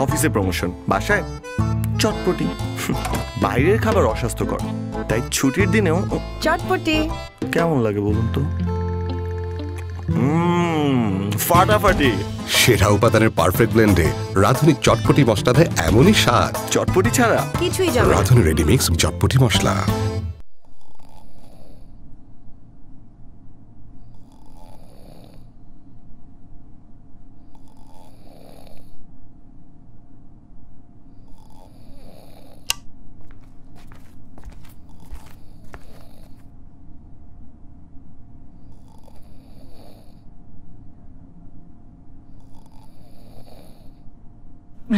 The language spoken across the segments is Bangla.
অফিসে প্রমোশন, বাসায় চটপটি। বাইরের খাবার অস্বাস্থ্যকর, তাই ছুটির দিনেও চটপটি কেমন লাগে বলুন তো? ফাটাফাটি। সেরা উপাদানের পারফেক্ট ব্লেন্ডে রাধুনি চটপটি মশলা দেয় এমনই স্বাদ। চটপটি ছাড়া কিছুই যাবে না। রাধুনি রেডিমিক্স চটপটি মশলা।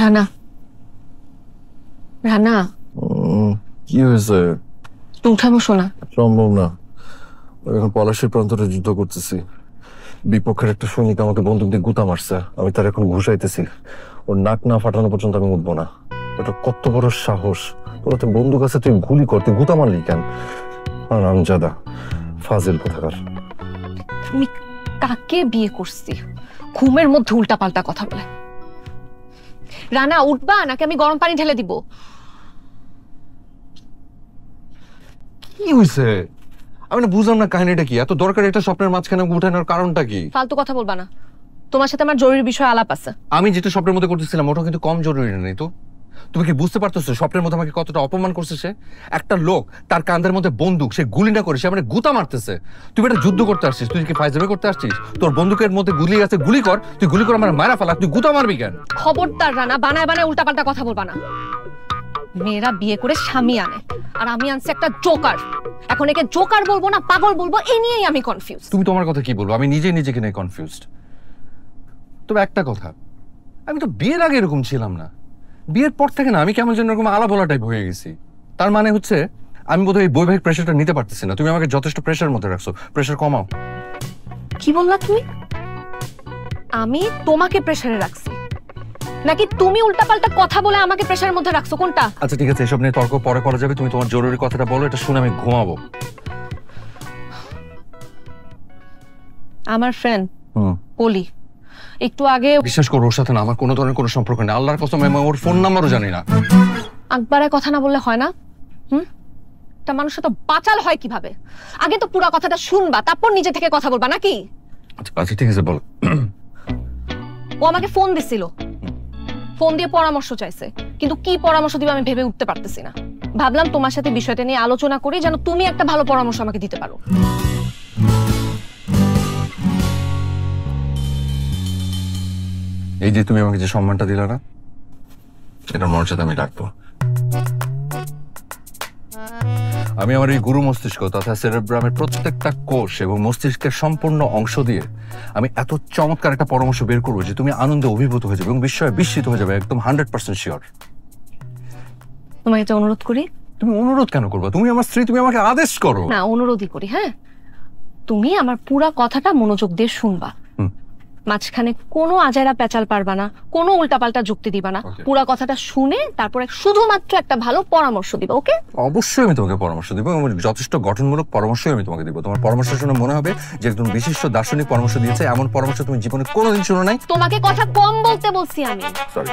রানা, রানা কি হয়েছে? উঠা বসো না। সম্ভব না, এখন পলাশির প্রান্তরে যুদ্ধ করতেছি। বিপক্ষের একটা সৈনিক আমাকে বন্দুক দিয়ে গুতা মারছে, আমি তার এখন ঘুষাইতেছি। ওর নাক না ফাটানো পর্যন্ত আমি উঠবো না। এটা কত বড় সাহস! তোর হাতে বন্দুক আছে, তুই গুলি কর, তুই গুতা মারলি কেন? রামজাদা, ফাজিল কোথাকার। তুমি কাকে বিয়ে করছি? ঘুমের মধ্যে উল্টা পাল্টা কথা বলে। রানা, উঠবা নাকি আমি গরম পানি ঢেলে দিব? কি হয়েছে? আমি না বুঝলাম না কাহিনীটা কি। এত দরকার একটা স্বপ্নের মাঝখানে উঠানোর কারণটা কি? ফালতু কথা বলবা না, তোমার সাথে আমার জরুরি বিষয় আলাপ আছে। আমি যেটা স্বপ্নের মধ্যে করতেছিলাম ওটা কিন্তু কম জরুরি নেই তো। তুমি কি বুঝতে পারতেছো স্বপ্নের মধ্যে আমাকে কতটা অপমান করছে সে? একটা লোক তার কাঁধের মধ্যে বন্দুক, সে গুলি না করে সে মানে গুতা মারতেছে। তুই একটা যুদ্ধ করতে আসছিস, তুই কি ফাইজলামি করতে আসছিস? তোর বন্দুকের মধ্যে গুলি আছে, গুলি কর, তুই গুলি করে আমার মারা ফেলা, তুই গুতা মারবি কেন? খবরদার রানা, বানায় বানায় উল্টা পাল্টা কথা বলবা না। মেয়েরা বিয়ে করে স্বামী আনে, আর আমি আনছি একটা জোকার। এখন একে জোকার বলবো না পাগল বলবো, এই নিয়েই আমি কনফিউজ। তুমি তোমার কথা কি বলবো? আমি নিজেই নিজেকে নিয়ে কনফিউজড। তবে একটা কথা, আমি তো বিয়ের আগে এরকম ছিলাম না। বিয়ের পর থেকে না আমি কেমন যেন এরকম আলাভোলা টাইপ হয়ে গেছি। তার মানে হচ্ছে আমি বোধহয় এই বৈবাহিক প্রেশারটা নিতে পারতেছি না। তুমি আমাকে যথেষ্ট প্রেশারের মধ্যে রাখছো, প্রেশার কমাও। কি বললা তুমি? আমি তোমাকে প্রেশারে রাখছি নাকি তুমি উল্টাপাল্টা কথা বলে আমাকে প্রেশারের মধ্যে রাখছো? কোনটা? আচ্ছা ঠিক আছে, এসব নিয়ে তর্ক পরে করা যাবে। তুমি তোমার জরুরি কথাটা বলো, এটা শুনে আমি ঘুমাবো। আমার ফ্রেন্ড পলি একটু আগে, বিশ্বাস করো ওর সাথে না আমার কোনো ধরনের কোনো সম্পর্ক নেই। আল্লাহর কসম আমি ওর ফোন নাম্বারও জানি না। একবারে কথা না বললে হয় না? তা মানুষ তো বাচাল হয় কিভাবে? আগে তো পুরো কথাটা শুনবা, তারপর নিজে থেকে কথা বলবা নাকি? আচ্ছা ঠিক আছে বল। ও আমাকে ফোন দিছিল, ফোন দিয়ে পরামর্শ চাইছে, কিন্তু কি পরামর্শ দিবে আমি ভেবে উঠতে পারতেছি না। ভাবলাম তোমার সাথে বিষয়টা নিয়ে আলোচনা করি, যেন তুমি একটা ভালো পরামর্শ আমাকে দিতে পারো। এই যে তুমি আমাকে যে সম্মানটা দিলা না, সেটার মর্যাদা আমি রাখবো। আমি আমার এই গুরু মস্তিষ্ক তথা সেরেব্রামের প্রত্যেকটা কোষ এবং মস্তিষ্কের সম্পূর্ণ অংশ দিয়ে আমি এত চমৎকার একটা পরামর্শ বের করবো যে তুমি আনন্দে অভিভূত হয়ে যাবে এবং বিস্ময়ে বিস্মিত হয়ে যাবে, একদম 100% শিওর। তোমাকে এটা অনুরোধ করি। তুমি অনুরোধ কেন করবা? তুমি আমার স্ত্রী, তুমি আমাকে আদেশ করো। না, অনুরোধই করি। হ্যাঁ, তুমি আমার পুরা কথাটা মনোযোগ দিয়ে শুনবা, মাঝখানে কোনো আজাইরা পেঁচাল পারবা না, কোনো উল্টাপাল্টা যুক্তি দিবা না। পুরা কথাটা শুনে তারপরে শুধুমাত্র একটা ভালো পরামর্শ দিবা। ওকে? অবশ্যই আমি তোমাকে পরামর্শ দিব এবং যথেষ্ট গঠনমূলক পরামর্শই আমি তোমাকে দিব। তোমার পরামর্শ শুনে মনে হবে যে একজন বিশিষ্ট দার্শনিক পরামর্শ দিয়েছে, এমন পরামর্শ তুমি জীবনে কোনোদিন শুনো নাই। তোমাকে কথা কম বলতে বলছি আমি। সরি।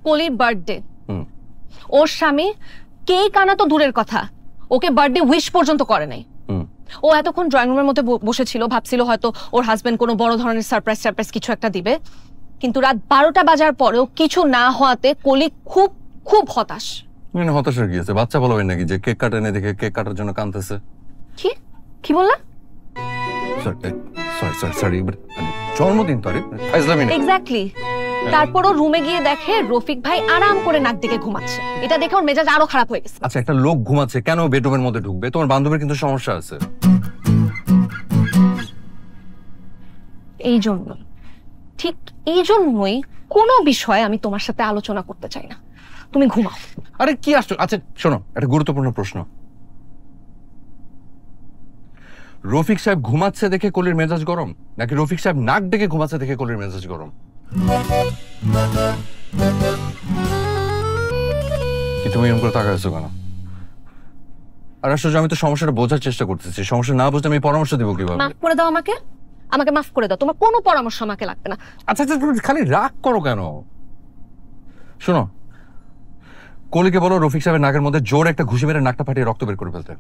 পলির বার্থডে, ওর স্বামী কেক আনা তো দূরের কথা, ওকে বার্থডে উইশ পর্যন্ত করে নাই। ও এতক্ষণ ড্রয়িং রুমের মধ্যে বসেছিল, ভাবছিল হয়তো ওর হাজবেন্ড কোনো বড় ধরনের সারপ্রাইজ কিছু একটা দিবে, কিন্তু রাত 12টা বাজার পরেও কিছু না হওয়াতে কলি খুব খুব হতাশ। মানে হতাশার কি আছে? বাচ্চা বলবেন নাকি যে কেক কাটা এনে দেখে কেক কাটার জন্য কাঁদতেছে? কি কি বললা? সরি, জন্মদিন তো, ফাইজলামি না। এক্স্যাক্টলি। তারপরও রুমে গিয়ে দেখে রফিক ভাই আরাম করে নাক ডেকে ঘুমাচ্ছে। এটা দেখে ওর মেজাজ আরো খারাপ হয়ে গেছে। আচ্ছা, একটা লোক ঘুমাচ্ছে, কেন বেডরুমের মধ্যে ঢুকবে? তোমার বান্ধবীর কিন্তু সমস্যা আছে। এই জন্য, ঠিক এই জন্যই কোনো বিষয়ে আমি তোমার সাথে আলোচনা করতে চাই না। তুমি ঘুমাও। আরে কি আসছো? আচ্ছা শোনো, একটা গুরুত্বপূর্ণ প্রশ্ন। রফিক সাহেব ঘুমাচ্ছে দেখে কলির মেজাজ গরম, নাকি রফিক সাহেব নাক ডেকে ঘুমাচ্ছে দেখে কলির মেজাজ গরম? কি তুমি এরকম করে তাকাচ্ছো কেন? আর আসলে আমি তো সমস্যাটা বোঝার চেষ্টা করতেছি। সমস্যা না বুঝতে আমি পরামর্শ দিব কিভাবে? মাফ করে দাও আমাকে। আমাকে মাফ করে দাও, তোমার কোনো পরামর্শ আমাকে লাগবে না। আচ্ছা আচ্ছা, তুমি খালি রাগ করো কেন? শোনো, কলিকে বলো রফিক সাহেবের নাকের মধ্যে জোর একটা ঘুষি মেরে নাকটা ফাটিয়ে রক্ত বের করে ফেলতে।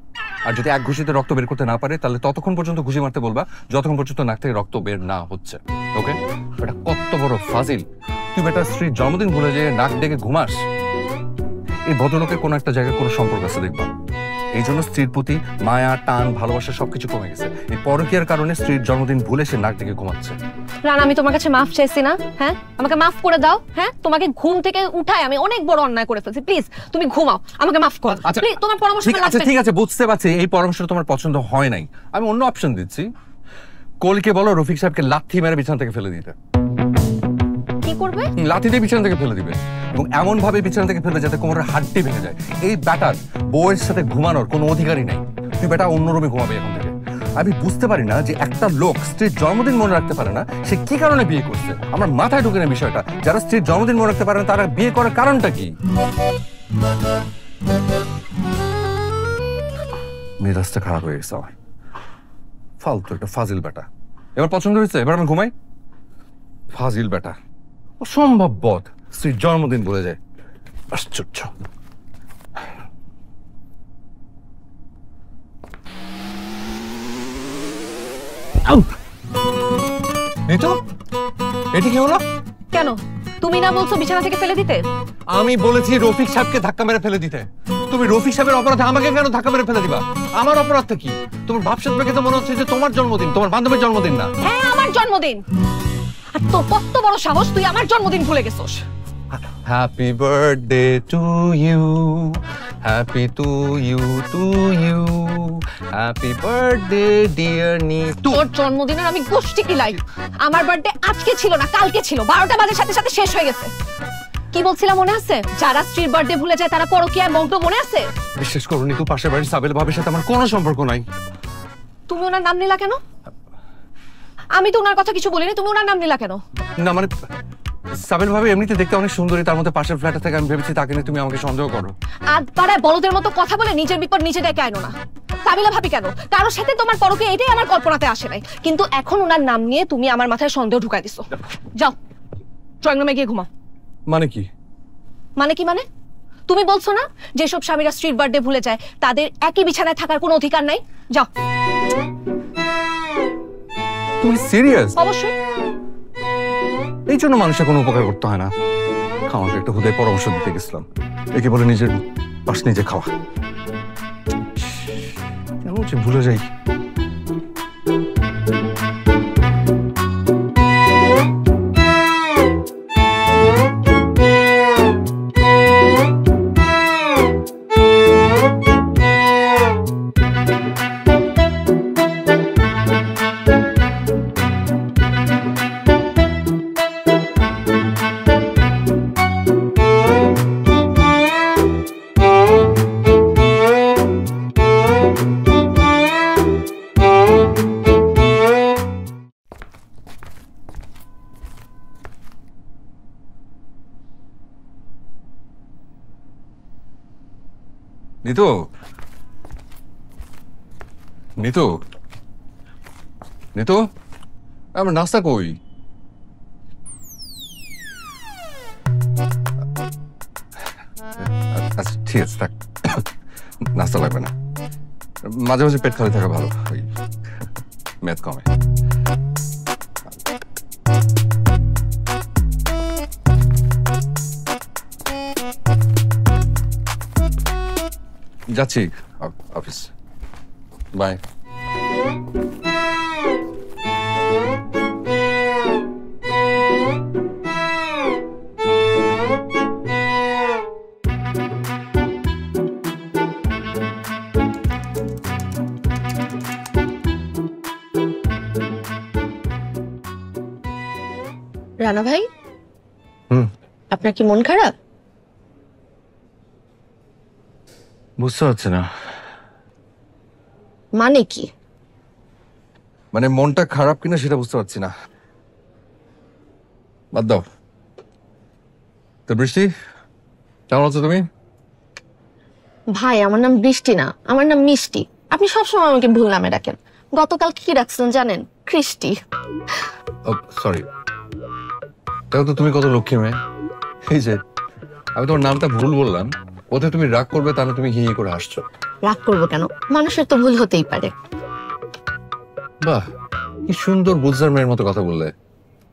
আর যদি এক ঘুষিতে রক্ত বের করতে না পারে তাহলে ততক্ষণ পর্যন্ত ঘুষি মারতে বলবা যতক্ষণ পর্যন্ত নাক থেকে রক্ত বের না হচ্ছে। ওকে? এটা কত বড় ফাজিল! তুই বেটার স্ত্রীর জন্মদিন ভুলে যেয়ে নাক ডেকে ঘুমাস। এই ভদ্রলোকের কোনো একটা জায়গায় কোনো সম্পর্ক আছে দেখবা। এই জন্য স্ত্রীর প্রতি মায়া, টান, ভালোবাসা সবকিছু কমে গেছে। এই পরকীয়ার কারণে স্ত্রীর জন্মদিন ভুলে সে নাক ডেকে ঘুমাচ্ছে। রানা, আমি তোমার কাছে মাফ চাইছি না? হ্যাঁ, আমাকে মাফ করে দাও। হ্যাঁ, তোমাকে ঘুম থেকে উঠায় আমি অনেক বড় অন্যায় করে ফেলছি। প্লিজ তুমি ঘুমাও, আমাকে মাফ করো। আচ্ছা, প্লিজ, তোমার পরামর্শ আচ্ছা ঠিক আছে, বুঝতে পারছি এই পরামর্শটা তোমার পছন্দ হয় নাই। আমি অন্য অপশন দিচ্ছি। কলকে বলো রফিক সাহেবকে লাথি মেরে বিছানা থেকে ফেলে দিতে। কি করবে? লাথি দিয়ে বিছানা থেকে ফেলে দিবে, এবং এমন ভাবে বিছানা থেকে ফেলে যাতে কোমরের হাড্ডি ভেঙে যায়। এই ব্যাটার বউয়ের সাথে ঘুমানোর কোনো অধিকারই নাই। তুই বেটা অন্য রুমে ঘুমাবে এখন থেকে। আমি বুঝতে পারি না যে একটা লোক স্ত্রীর জন্মদিন মনে রাখতে পারে না, সে কি কারণে বিয়ে করছে। আমার মাথায় ঢুকে না বিষয়টা। যারা স্ত্রীর জন্মদিন মনে রাখতে পারে না তারা বিয়ে করার কারণটা কি? মেজাজটা খারাপ হয়ে গেছে আমার। ফালতু একটা ফাজিল বেটা। এবার পছন্দ হয়েছে, এবার আমি ঘুমাই। ফাজিল বেটা, অসম্ভব বদ, স্ত্রীর জন্মদিন বলে যায়। আশ্চর্য। নিতু, এটি কি হলো? কেন? তুমি না বলছো বিছানা থেকে ফেলে দিতে? আমি বলেছি রফিক সাহেবকে ধাক্কা মেরে ফেলে দিতে। তুমি রফিক সাহেবের অপরাধে আমাকে কেন ধাক্কা মেরে ফেলে দিবা? আমার অপরাধটা কি? তোমার ভাবসাব দেখে তো মনে হচ্ছে যে তোমার জন্মদিন, তোমার বান্ধবীর জন্মদিন না। হ্যাঁ, আমার জন্মদিন। আর তোর কত বড় সাহস, তুই আমার জন্মদিন ভুলে গেছিস? Happy birthday to you, happy to you, to you, happy birthday dear Nitu. তোর জন্মদিনের আমি গোষ্ঠী কিলাই। আমার বার্থডে আজকে ছিল না, কালকে ছিল। 12টা বাজে সাথে সাথে শেষ হয়ে গেছে। কি বলছিলাম মনে আছে? যারা স্ত্রীর বার্থডে ভুলে যায় তারা পরকীয়ায় মগ্ন, মনে আছে? বিশ্বাস করো নিতু, পাশের বাড়ির সাবেল ভাবির সাথে আমার কোনো সম্পর্ক নাই। তুমি ওনার নাম নিলা কেন? আমি তো ওনার কথা কিছু বলিনি, তুমি ওনার নাম নিলা কেন? না মানে সাবেল ভাবি এমনিতে দেখতে অনেক সুন্দরী, তার মধ্যে পাশের ফ্ল্যাটে থেকে আমি ভেবেছি তাকে নিয়ে তুমি আমাকে সন্দেহ করো। আজ পাড়ায় বলদের মতো কথা বলে নিজের বিপদ নিজে ডেকে আনো না। সাবিলা ভাবি কেন? কারোর সাথে তোমার পরকীয়া, এটাই আমার কল্পনাতে আসে নাই। কিন্তু এখন ওনার নাম নিয়ে তুমি আমার মাথায় সন্দেহ ঢুকাই দিছো। যাও, ড্রয়িং রুমে গিয়ে ঘুমাও। মানে কি? মানে কি মানে? তুমি বলছো না যেসব স্বামীরা স্ত্রীর বার্থডে ভুলে যায় তাদের একই বিছানায় থাকার কোনো অধিকার নাই? যাও। তুমি সিরিয়াস? অবশ্যই। এই জন্য মানুষের কোনো উপকার করতে হয় না। খাওয়াকে একটা হুদায় পরামর্শ দিতে গেছিলাম, একে বলে নিজের পাশ নিজে খাওয়া। কেমন যে ভুলে যাই। নিতু, নিতু, নিতু, আমার নাস্তা কই? আচ্ছা ঠিক আছে, থাক, নাস্তা লাগবে না। মাঝে মাঝে পেট খালি থাকা ভালো, ওই মেদ কমে। যাচ্ছি অফিস, বাই। রানা ভাই, হুম, আপনার কি মন খারাপ? বুঝতে পারছি না। মানে কি? মানে মনটা খারাপ কিনা সেটা বুঝতে পারছি না। বাদ দাও তো। বৃষ্টি, কেমন আছো তুমি? ভাই, আমার নাম বৃষ্টি না, আমার নাম মিষ্টি। আপনি সবসময় আমাকে ভুল নামে ডাকেন। গতকাল কি রাখছেন জানেন? ক্রিস্টি। সরি, তাহলে তো তুমি কত লক্ষ্মী মেয়ে। এই যে আমি তোমার নামটা ভুল বললাম, ওতে তুমি রাগ করবে, তাহলে তুমি হি হি করে হাসছো। রাগ করবো কেন? মানুষের তো ভুল হতেই পারে। বাহ, কি সুন্দর বুঝদার মেয়ের মতো কথা বললে।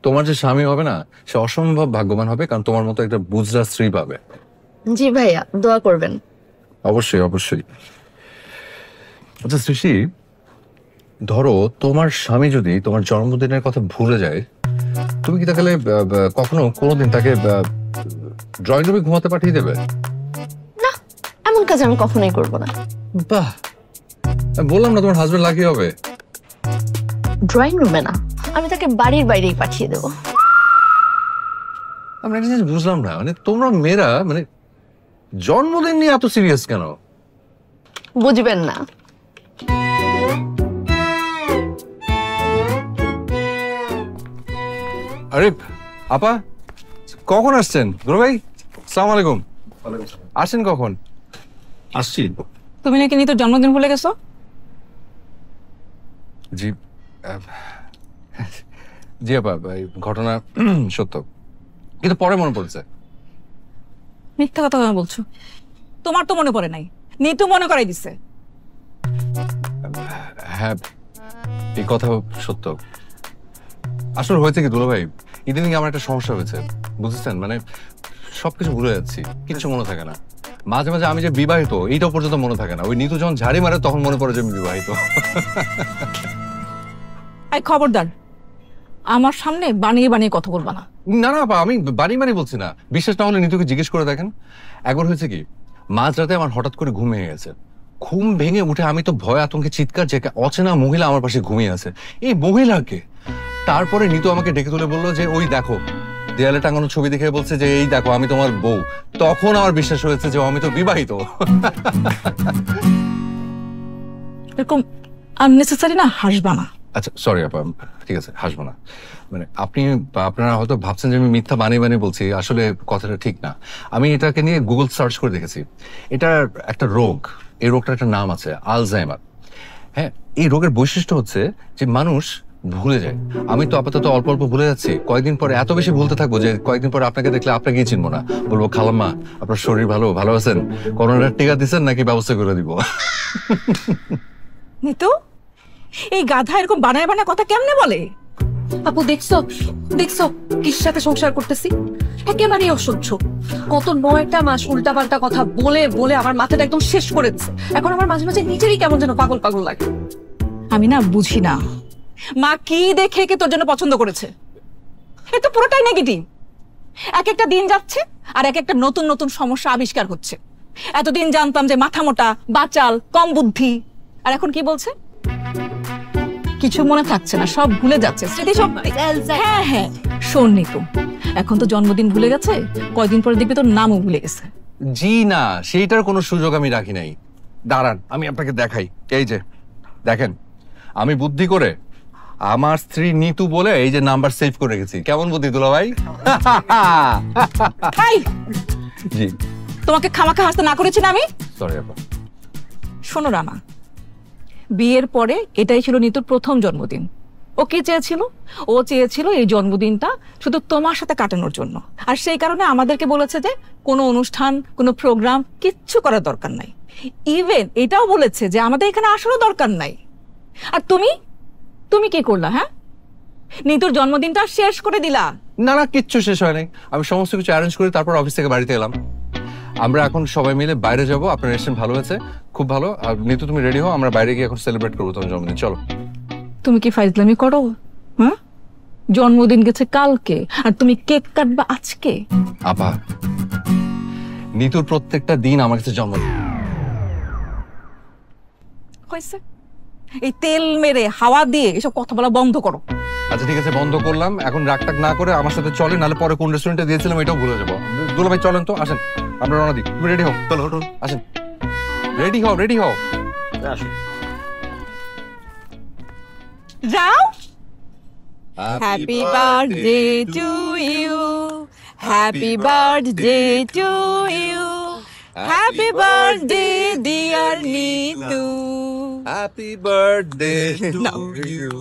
তোমার যে স্বামী হবে না, সে অসম্ভব ভাগ্যবান হবে, কারণ তোমার মতো একটা বুঝরা স্ত্রী পাবে। জি ভাইয়া, দোয়া করবেন। অবশ্যই অবশ্যই। আচ্ছা শ্রীষি, ধরো তোমার স্বামী যদি তোমার জন্মদিনের কথা ভুলে যায়, তুমি কি তাহলে কখনো কোনোদিন তাকে ড্রয়িং রুমে ঘুমাতে পাঠিয়ে দেবে? না, এমন কাজ আমি কখনোই করব না। বাহ, আমি বললাম না তোমার হাজবেন্ড লাকি হবে। ড্রয়িং রুমে না, আমি তাকে বাড়ির বাইরেই পাঠিয়ে দেব। আমি একটা জিনিস বুঝলাম না, মানে তোমরা মেয়েরা মানে জন্মদিন নিয়ে এত সিরিয়াস কেন? বুঝবেন না। আরে আপা, কখন আসছেন? গুরু ভাই, সালাম আলাইকুম। আসেন কখন? আসছি। তুমি নাকি নিতোর জন্মদিন ভুলে গেছো? জি জি আপা, এই ঘটনা সত্য, কিন্তু পরে মনে পড়েছে। মিথ্যা কথা কেন বলছো? তোমার তো মনে পড়ে নাই, নিতু মনে করাই দিছে। হ্যাঁ, এই কথা সত্য। আসলে হয়েছে কি দুলা ভাই, ইদানিং আমার একটা সমস্যা হয়েছে, বুঝেছেন? মানে সবকিছু ভুলে যাচ্ছি, কিচ্ছু মনে থাকে না। মাঝে মাঝে আমি যে বিবাহিত এইটাও পর্যন্ত মনে থাকে না। ওই নিতু যখন ঝাড়ি মারে তখন মনে পড়ে যে আমি বিবাহিত। এই খবরদার, আমার সামনে বানিয়ে বানিয়ে কথা বলবা না। না না আপা, আমি বাড়ি বাড়ি বলছি না। বিশ্বাস না হলে নিতুকে জিজ্ঞেস করে দেখেন। একবার হয়েছে কি, মাঝরাতে আমার হঠাৎ করে ঘুম ভেঙে গেছে। ঘুম ভেঙে উঠে আমি তো ভয় আতঙ্কে চিৎকার, যে অচেনা মহিলা আমার পাশে ঘুমিয়ে আছে। এই মহিলাকে তারপরে নিতু আমাকে ডেকে তুলে বললো যে ওই দেখো, দেয়ালে টাঙানো ছবি দেখে বলছে যে এই দেখো আমি তোমার বউ। তখন আমার বিশ্বাস হয়েছে যে আমি তো বিবাহিত। এরকম আননেসেসারি না হাসবা না। আচ্ছা সরি আপা, ঠিক আছে হাসবো না। মানে আপনারা হয়তো ভাবছেন যে আমি মিথ্যা বানিয়ে বানিয়ে বলছি, আসলে কথাটা ঠিক না। আমি এটাকে নিয়ে গুগল সার্চ করে দেখেছি। এটার একটা রোগ, এই রোগটার একটা নাম আছে, আলজাইমার। হ্যাঁ, এই রোগের বৈশিষ্ট্য হচ্ছে যে মানুষ ভুলে যায়। আমি তো আপাতত অল্প অল্প ভুলে যাচ্ছি, কয়েকদিন পরে এত বেশি ভুলতে থাকবো যে কয়েকদিন পরে আপনাকে দেখলে আপনাকেই চিনবো না। বলবো খালাম্মা আপনার শরীর ভালো আছেন, করোনার টিকা দিচ্ছেন নাকি ব্যবস্থা করে দিব। নিতু, এই গাধা এরকম বানায় বানায় কথা কেমনে বলে? আপু দেখছো দেখছো কির সাথে সংসার করতেছি? একেবারেই অসহ্য। গত 9টা মাস উল্টাপাল্টা কথা বলে বলে আমার মাথাটা একদম শেষ করে দিচ্ছে। এখন আমার মাঝে মাঝে নিজেরই কেমন যেন পাগল পাগল লাগে। আমি না বুঝি না, মা কি দেখে কে তোর জন্য পছন্দ করেছে? এ তো পুরোটাই নেগেটিভ। এক একটা দিন যাচ্ছে আর এক একটা নতুন নতুন সমস্যা আবিষ্কার হচ্ছে। এতদিন জানতাম যে মাথা মোটা, বাচাল, কম বুদ্ধি, আর এখন কি বলছে? কিছু মনে থাকছে না, সব ভুলে যাচ্ছে, স্মৃতি সব। হ্যাঁ হ্যাঁ, শোন নিতু, এখন তো জন্মদিন ভুলে গেছে, কয়দিন পরে দেখবি তোর নামও ভুলে গেছে। জি না, সেইটার কোনো সুযোগ আমি রাখি নাই। দাঁড়ান আমি আপনাকে দেখাই। এই যে দেখেন, আমি বুদ্ধি করে আমার স্ত্রী নিতু বলে এই যে নাম্বার সেভ করে রেখেছি। কেমন বুদ্ধি দুলা ভাই? জি, তোমাকে খামাখা হাসতে না করেছি না আমি? সরি আপা। শোনো রানা, বিয়ের পরে এটাই ছিল নিতুর প্রথম জন্মদিন। ও কি চেয়েছিল? ও চেয়েছিল এই জন্মদিনটা শুধু তোমার সাথে কাটানোর জন্য। আর সেই কারণে আমাদেরকে বলেছে যে কোনো অনুষ্ঠান, কোনো প্রোগ্রাম কিচ্ছু করার দরকার নাই। ইভেন এটাও বলেছে যে আমাদের এখানে আসারও দরকার নাই। আর তুমি তুমি কি করলা? হ্যাঁ, নিতুর জন্মদিনটা শেষ করে দিলা। না না, কিচ্ছু শেষ হয় নাই। আমি সমস্ত কিছু অ্যারেঞ্জ করে তারপর অফিস থেকে বাড়িতে এলাম। আমরা এখন সবাই মিলে বাইরে যাব। আপনার রেস্টুরেন্ট ভালো হয়েছে, খুব ভালো। আর নিতু তুমি রেডি হও, আমরা বাইরে গিয়ে এখন সেলিব্রেট করবো তোমার জন্মদিন। চলো। তুমি কি ফাইজলামি করো? হ্যাঁ, জন্মদিন গেছে কালকে আর তুমি কেক কাটবা আজকে? আপা, নিতুর প্রত্যেকটা দিন আমার কাছে জন্মদিন। হয়েছে, এই তেল মেরে হাওয়া দিয়ে এসব কথা বলা বন্ধ করো। আচ্ছা ঠিক আছে, বন্ধ করলাম। এখন রাগটাক না করে আমার সাথে চলে, নাহলে পরে কোন রেস্টুরেন্টে দিয়েছিলাম এটাও ভুলে যাবো। দুলা ভাই চলেন তো, আসেন আমরা রওনা দিই। তুমি রেডি হও, চলো আসেন। রেডি হও। যাও। Happy birthday to you, happy birthday to you, happy birthday dear Nitu. Happy birthday to you.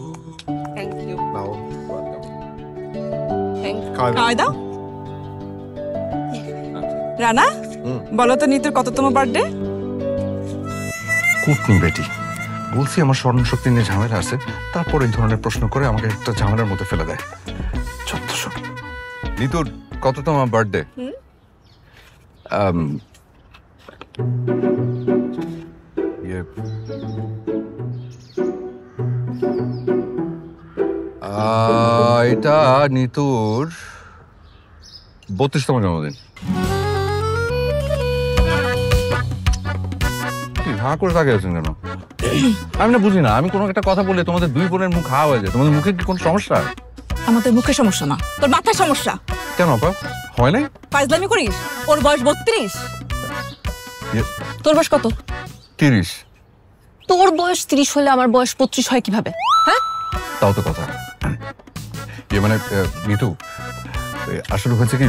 Thank you নাও খাওয়াই দাও। রানা, বলো তো নিতুর কততম বার্থডে? কুটনি বেটি, বলছি আমার স্মরণ শক্তি নিয়ে ঝামেলা আছে, তারপর এই ধরনের প্রশ্ন করে আমাকে একটা ঝামেলার মধ্যে ফেলে দেয়। চত্বর। নিতুর কততম বার্থডে? এটা নিতুর 32তম জন্মদিন। হাঁ করে তাকিয়ে আছেন কেন? আমি না বুঝি না, আমি কোনো একটা কথা বললে তোমাদের দুই বোনের মুখ হা হয়ে যায়। তোমাদের মুখে কি কোনো সমস্যা? আমাদের মুখে সমস্যা না, তোর মাথায় সমস্যা। কেন আপা, হয় নাই? ফাজলামি করিস? ওর বয়স 32, তোর বয়স কত? 30। তোর বয়স 30 হলে আমার বয়স 25 হয় কিভাবে? হ্যাঁ, তাও তো কথা। মানে নিতু, আসলে হয়েছে কি,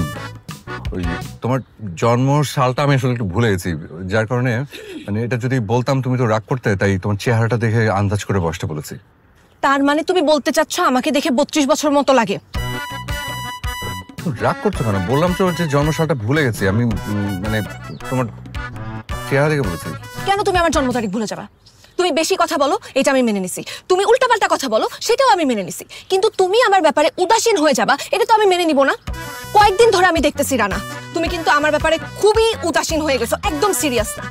ওই তোমার জন্ম সালটা আমি আসলে একটু ভুলে গেছি, যার কারণে মানে এটা যদি বলতাম তুমি তো রাগ করতে, তাই তোমার চেহারাটা দেখে আন্দাজ করে বয়সটা বলেছি। তার মানে তুমি বলতে চাচ্ছ আমাকে দেখে 32 বছর মতো লাগে? রাগ করছো কেন? বললাম তো যে জন্ম সালটা ভুলে গেছি আমি, মানে তোমার চেহারা দেখে বলেছি। কেন তুমি আমার জন্ম তারিখ ভুলে যাবা? তুমি বেশি কথা বলো, এটা আমি মেনে নিছি। তুমি উল্টাপাল্টা কথা বলো, সেটাও আমি মেনে নিছি। কিন্তু তুমি আমার ব্যাপারে উদাসীন হয়ে যাবা, এটা তো আমি মেনে নিব না। কয়েকদিন ধরে আমি দেখতেছি রানা, তুমি কিন্তু আমার ব্যাপারে খুবই উদাসীন হয়ে গেছো, একদম সিরিয়াস না।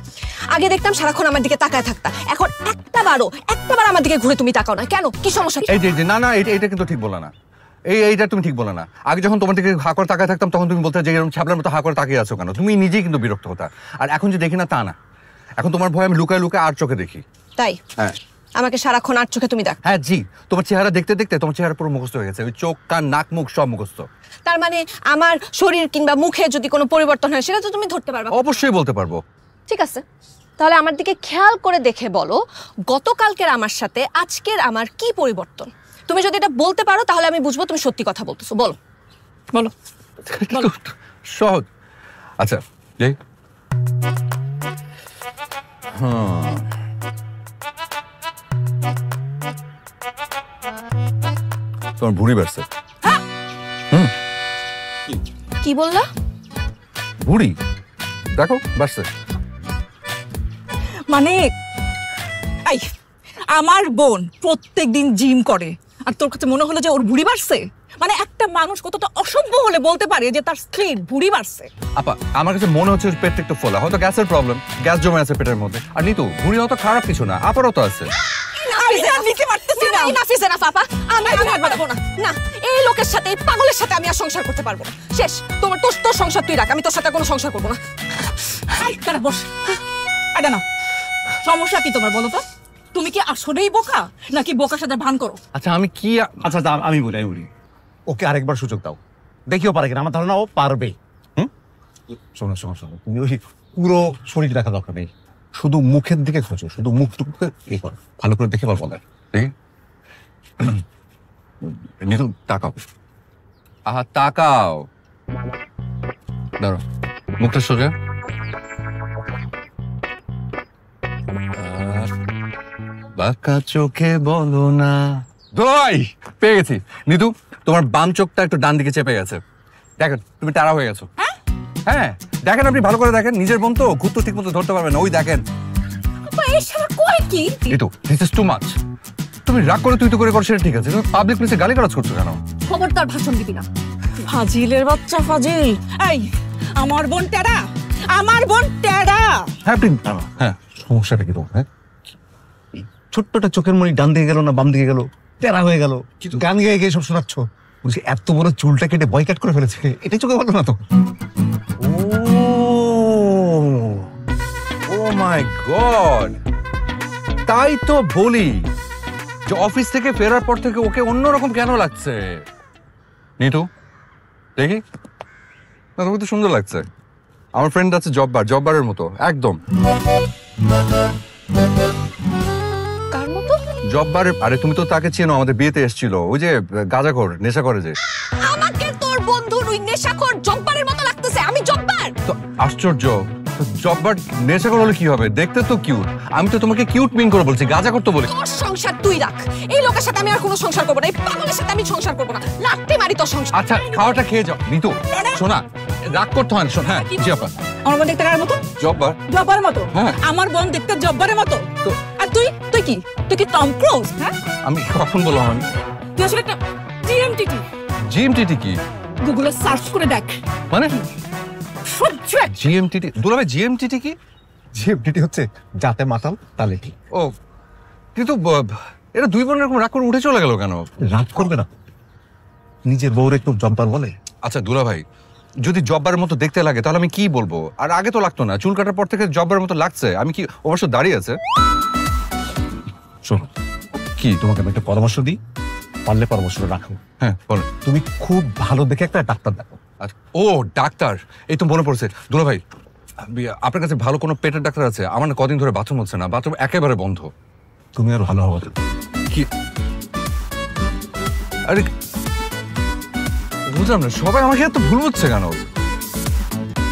আগে দেখতাম সারাক্ষণ আমার দিকে তাকায় থাকতা, এখন একটাবার আমার দিকে ঘুরে তুমি তাকাও না কেন? কি সমস্যা? এই যে না না, এটা কিন্তু ঠিক বলা না। এইটা তুমি ঠিক বলো না। আগে যখন তোমার দিকে হা করে তাকায় থাকতাম তখন তুমি বলতে যে এরকম ছ্যাবলার মতো হা করে তাকিয়ে আছো কেন? তুমি নিজেই কিন্তু বিরক্ত হতা। আর এখন যে দেখি না তা না, এখন তোমার ভয় আমি লুকায় লুকায় আর চোখে দেখি। তাই? হ্যাঁ, আমাকে সারাক্ষণ আর চোখে তুমি দেখ? হ্যাঁ জি, তোমার চেহারা দেখতে দেখতে তোমার চেহারা পুরো মুখস্থ হয়ে গেছে, ওই চোখ কান নাক মুখ সব মুখস্থ। তার মানে আমার শরীর কিংবা মুখে যদি কোনো পরিবর্তন হয় সেটা তো তুমি ধরতে পারবে? অবশ্যই বলতে পারবো। ঠিক আছে, তাহলে আমার দিকে খেয়াল করে দেখে বলো, গতকালকের আমার সাথে আজকের আমার কি পরিবর্তন? তুমি যদি এটা বলতে পারো তাহলে আমি বুঝবো তুমি সত্যি কথা বলতেছো। বলো বলো। সহজ। আচ্ছা যাই। হ্যাঁ, তোমার ভুঁড়ি বাড়ছে। কি বললা? ভুঁড়ি দেখো বাড়ছে। মানে এই আমার বোন প্রত্যেকদিন জিম করে, আর তোর কাছে মনে হলো যে ওর ভুঁড়ি বাড়ছে? মানে একটা মানুষ কতটা অসভ্য হলে বলতে পারে যে তার স্ত্রীর ভুঁড়ি বাড়ছে? আপা, আমার কাছে মনে হচ্ছে পেটটা একটু ফোলা, হয়তো গ্যাসের প্রবলেম, গ্যাস জমে আছে পেটের মধ্যে। আর নিতু, ভুঁড়ি অত খারাপ কিছু না, আপারও তো আছে। এই লোকের সাথে, এই পাগলের সাথে আমি আর সংসার করতে পারবো না। শেষ। তোর সংসার তুই রাখ, আমি তোর সাথে কোনো সংসার করবো না। বস। আরে না, সমস্যা কি তোমার বলো তো? তুমি কি আসলেই বোকা নাকি বোকার সাথে ভান করো? আচ্ছা আমি কি আচ্ছা আমি বলি ওকে আরেকবার সুযোগ দাও, দেখিও পারে কিনা। আমার ধারণা ও পারবে। শোনো, তুমি ওই পুরো শরীর দেখা দরকার নেই, শুধু মুখের দিকে খোঁজো, শুধু মুখটুকুকে ইয়ে করো, ভালো করে দেখে আবার বলে। নিতু তাকাও, আহা তাকাও, দাঁড়ো, মুখটা সোজা। বাঁকা চোখে বলো না। দই পেয়ে গেছি। নিতু, তোমার বাম চোখটা একটু ডান দিকে চেপে গেছে। দেখেন তুমি টাড়া হয়ে গেছো। হ্যাঁ দেখেন, আপনি ভালো করে দেখেন, নিজের বোন তো খুব তো ঠিক মতো ধরতে পারবেন না। ওই দেখেন। Nitu, this is too much. তুমি রাগ করে তুই তো করে করছো, ঠিক আছে, তুমি পাবলিক প্লেসে গালিগালাজ করছো কেন? খবরদার ভাষণ দিবি না। ফাজিলের বাচ্চা ফাজিল। এই আমার বোন টেরা, আমার বোন টেরা। হ্যাঁ, সমস্যাটা কি তোমার? হ্যাঁ, ছোট্টটা চোখের মনি ডান দিকে গেল না বাম দিকে গেল, টেরা হয়ে গেল, গান গেয়ে গিয়ে সব শোনাচ্ছ। বলছি এত বড় চুলটা কেটে বয়কাট করে ফেলেছে, এটাই চোখে বলো না তো? ও মাই গড, তাই তো বলি যে অফিস থেকে ফেরার পর থেকে ওকে অন্যরকম কেন লাগছে। নিতু দেখি না, তোমাকে তো সুন্দর লাগছে। আমার ফ্রেন্ড আছে জব্বারের মতো একদম। কার মতো? জব্বারের। আরে তুমি তো তাকে চেনো, আমাদের বিয়েতে এসেছিল, ওই যে গাঁজাখোর, নেশা করে যে। আমাকে তোর বন্ধুর ওই নেশাখোর জব্বারের মতো লাগতেছে? আমি জব্বার? তো আশ্চর্য, জব্বার নেশাখোর হলে কি হবে? দেখতে তো কিউট। আমি তো তোমাকে কিউট মিন করে বলছি, গাঁজা করতে বলি। তোর সংসার তুই রাখ, এই লোকের সাথে আমি আর কোনো সংসার করবো না, এই পাগলের সাথে আমি সংসার করবো না, লাট্টে মারি তোর সংসার। আচ্ছা খাওয়াটা খেয়ে যাও ঋতু। শোনা, রাগ করতে হয় না। শোন, হ্যাঁ জি আপা। আমার বোন দেখতে কার মতো? জব্বার। জব্বারের মতো? হ্যাঁ। আমার বোন দেখতে জব্বারের মতো? তো আর তুই তুই কি তুই কি টম ক্রুজ? হ্যাঁ, আমি কখন বললাম? আমি তুই আসলে একটা জিএমটিটি। জিএমটিটি কি? গুগলে সার্চ করে দেখ। মানে সহ্য এক। জিএমটিটি? দুলাভাই জিএমটিটি কি? জিএফডিটি হচ্ছে যাতে মাতাল তালে কি। ও কিন্তু এটা দুই বোন এরকম রাগ করে উঠে চলে গেল কেন? রাগ করবে না, নিজের বউর একটু জম্পার বলে। আচ্ছা দুলাভাই, যদি জব্বারের মতো দেখতে লাগে তাহলে আমি কি বলবো? আর আগে তো লাগতো না, চুল কাটার পর থেকে জব্বারের মতো লাগছে। আমি কি অবশ্য দাঁড়িয়ে আছে? শোনো, কি তোমাকে আমি একটা পরামর্শ দিই, পারলে পরামর্শটা রাখো। হ্যাঁ বলো। তুমি খুব ভালো দেখে একটা ডাক্তার দেখো। আচ্ছা, ও ডাক্তার, এই তো মনে পড়ছে দুলাভাই, আপনার কাছে ভালো কোনো পেটের ডাক্তার আছে? আমার না কদিন ধরে বাথরুম হচ্ছে না, বাথরুম একেবারে বন্ধ। তুমি আর ভালো হবে। কি? আরে বুঝলাম না, সবাই আমাকে এত ভুল হচ্ছে কেন?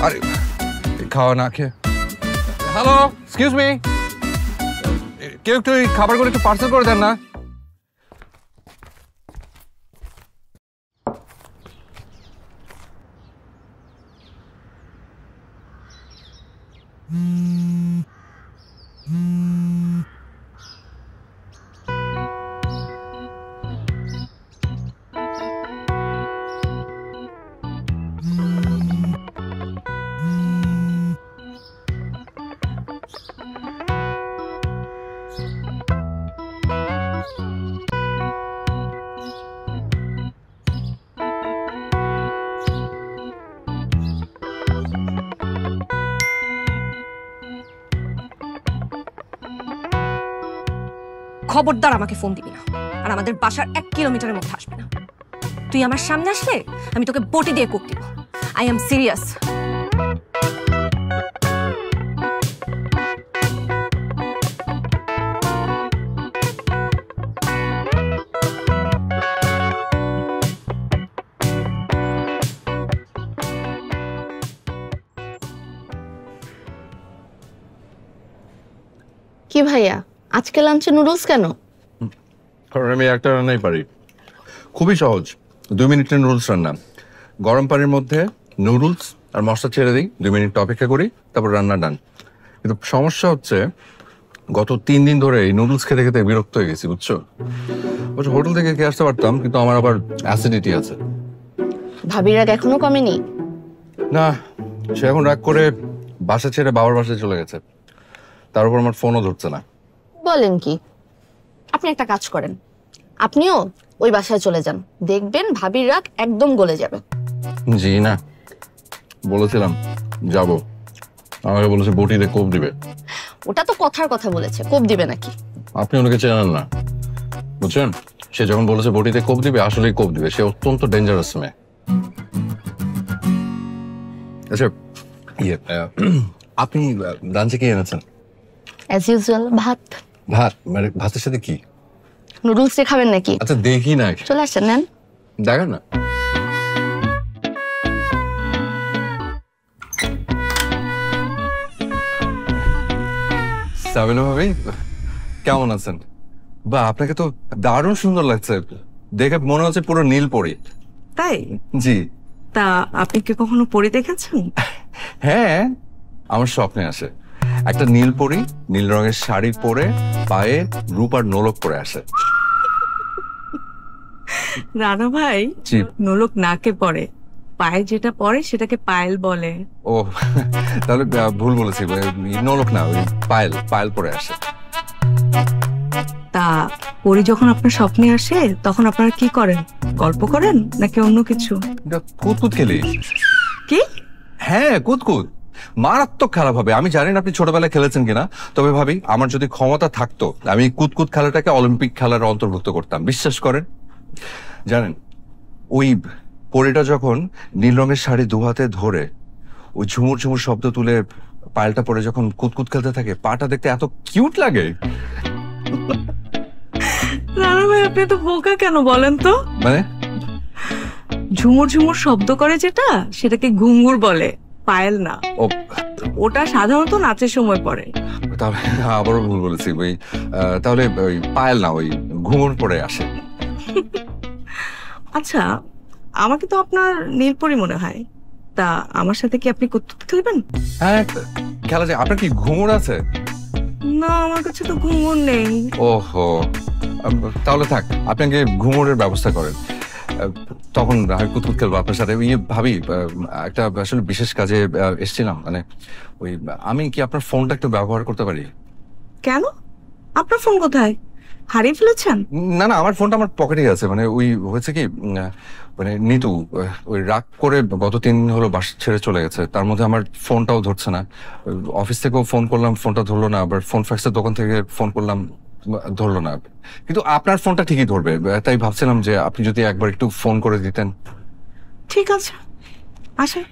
আরে খাওয়া না খেয়ে। হ্যালো, এক্সকিউজ মি, কেউ একটু এই খাবারগুলো একটু পার্সেল করে দেন না। খবরদার আমাকে ফোন দিবি না, আর আমাদের বাসার 1 কিলোমিটারের মধ্যে আসবে না। তুই আমার সামনে আসলে আমি তোকে বটি দিয়ে কোপ দিব। I am serious. কি ভাইয়া, আজকে লাঞ্চে নুডলস কেন? কারণ আমি একটা রান্নাই পারি, খুবই সহজ। 2 মিনিটের নুডলস রান্না। গরম পানির মধ্যে নুডলস আর মশলা ছেড়ে দিই, 2 মিনিট অপেক্ষা করি, তারপর রান্না ডান। কিন্তু সমস্যা হচ্ছে গত 3 দিন ধরে এই নুডলস খেতে খেতে বিরক্ত হয়ে গেছি, বুঝছো? অবশ্য হোটেল থেকে খেয়ে আসতে পারতাম, কিন্তু আমার আবার অ্যাসিডিটি আছে। ভাবির রাগ এখনো কমেনি? না, সে এখন রাগ করে বাসা ছেড়ে বাবার বাসায় চলে গেছে। তার উপর আমার ফোনও ধরছে না। বলেন কি? আপনি একটা কাজ করেন, আপনিও ওই বাসায় চলে যান, দেখবেন ভাবির রাগ একদম গলে যাবে। জি না, বলেছিলাম যাব, আমাকে বলেছে বটিতে কোপ দিবে। ওটা তো কথার কথা বলেছে, কোপ দিবে নাকি? আপনি ওনাকে চেনেন না, বুঝছেন? সে যখন বলেছে বটিতে কোপ দিবে, আসলেই কোপ দিবে। সে অত্যন্ত ডেঞ্জারাস মেয়ে। আচ্ছা আপনি লাঞ্চে কি এনেছেন? অ্যাজ ইউজুয়াল ভাত। ভাত? মানে ভাতের সাথে কি? নুডলস দিয়ে খাবেন নাকি? আচ্ছা দেখি না, চলে আসেন, নেন। দেখেন না। সাবিনা ভাবি কেমন আছেন? বা আপনাকে তো দারুণ সুন্দর লাগছে, দেখে মনে হচ্ছে পুরো নীল পরি। তাই? জি। তা আপনি কি কখনো পরি দেখেছেন? হ্যাঁ, আমার স্বপ্নে আসে একটা নীল পরি, নীল রঙের শাড়ি পরে, পায়ে রূপার নোলক পরে আসে। রানা ভাই, জি। নোলক নাকে পরে, পায়ে যেটা পরে সেটাকে পায়েল বলে। ও তাহলে ভুল বলেছি, নোলক না, ওই পায়েল, পায়েল পরে আসে। তা পরি যখন আপনার স্বপ্নে আসে তখন আপনারা কি করেন? গল্প করেন নাকি অন্য কিছু? কুতকুত খেলি। কি? হ্যাঁ কুতকুত, মারাত্মক খারাপ হবে। আমি জানি না আপনি ছোটবেলায় খেলেছেন কিনা, তবে ভাবি আমার যদি ক্ষমতা থাকতো আমি কুতকুত খেলাটাকে অলিম্পিক খেলার অন্তর্ভুক্ত করতাম, বিশ্বাস করেন। জানেন ওই পরিটা যখন নীল রঙের শাড়ি 2 হাতে ধরে ওই ঝুমুর ঝুমুর শব্দ তুলে পায়েলটা পরে যখন কুতকুত খেলতে থাকে, পাটা দেখতে এত কিউট লাগে। রানা ভাই আপনি তো বোকা কেন বলেন তো? মানে ঝুমুর ঝুমুর শব্দ করে যেটা, সেটাকে ঘুঙুর বলে, পায়েল না। ও ওটা সাধারণত নাচের সময় পরে। তাহলে আবারও ভুল বলেছি ওই তাহলে ওই পায়েল না, ওই ঘুমোর পরে আসে। আচ্ছা, আমাকে তো আপনার নীলপরি মনে হয়, তা আমার সাথে কি আপনি কুতকুত খেলবেন? হ্যাঁ খেলা যায়। আপনার কি ঘুমোর আছে? না, আমার কাছে তো ঘুমুর নেই। ওহো, তাহলে থাক, আপনাকে ঘুমোরের ব্যবস্থা করেন, তখন আমি কুতকুত খেলবো আপনার সাথে। ভাবি, একটা আসলে বিশেষ কাজে এসেছিলাম, মানে ওই আমি কি আপনার ফোনটা একটু ব্যবহার করতে পারি? কেন? আপনার ফোন কোথায়? হারিয়ে ফেলেছেন? না না, আমার ফোনটা আমার পকেটেই আছে। মানে ওই হয়েছে কি, মানে নিতু ওই রাগ করে গত 3 দিন হলো বাসা ছেড়ে চলে গেছে। তার মধ্যে আমার ফোনটাও ধরছে না। অফিস থেকেও ফোন করলাম, ফোনটা ধরলো না। আবার ফোন ফ্যাক্সের দোকান থেকে ফোন করলাম, ধরলো না। কিন্তু আপনার ফোনটা ঠিকই ধরবে, তাই ভাবছিলাম যে আপনি যদি একবার একটু ফোন করে দিতেন। ঠিক আছে, আসেন।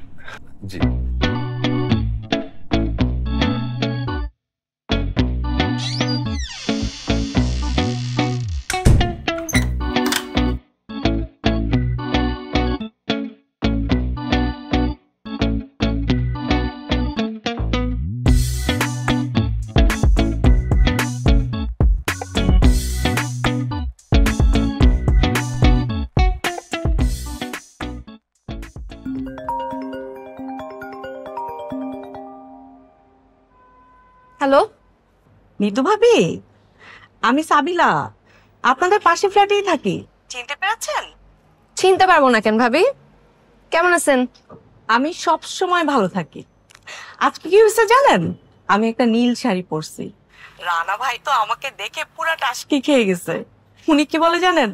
জি। হ্যালো, নিতু ভাবি, আমি সাবিলা, আপনাদের পাশে ফ্ল্যাটেই থাকি। চিনতে পেরেছেন? চিনতে পারবো না কেন ভাবি? কেমন আছেন? আমি সব সময় ভালো থাকি। আজকে কি হয়েছে জানেন? আমি একটা নীল শাড়ি পরছি, রানা ভাই তো আমাকে দেখে পুরা টাসকি খেয়ে গেছে। উনি কি বলে জানেন?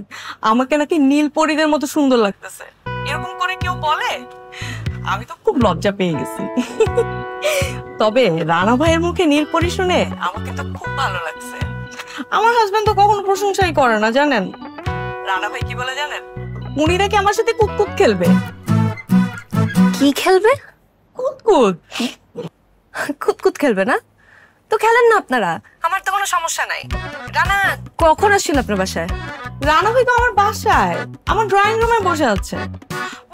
আমাকে নাকি নীল পরীদের মতো সুন্দর লাগতেছে। এরকম করে কেউ বলে? আমি তো খুব লজ্জা পেয়ে গেছি। তবে রানা ভাইয়ের মুখে নীল পরী শুনে আমাকে তো খুব ভালো লাগছে। আমার হাজবেন্ড তো কখনো প্রশংসাই করে না জানেন। রানা ভাই কি বলে জানেন? উনি নাকি আমার সাথে কুতকুত খেলবে। কি খেলবে? কুতকুত। কুতকুত খেলবে না তো খেলেন না আপনারা, আমার তো কোনো সমস্যা নাই। রানা কখন আসছিল আপনার বাসায়? রানা ভাই তো আমার বাসায়, আমার ড্রয়িং রুমে বসে আছে।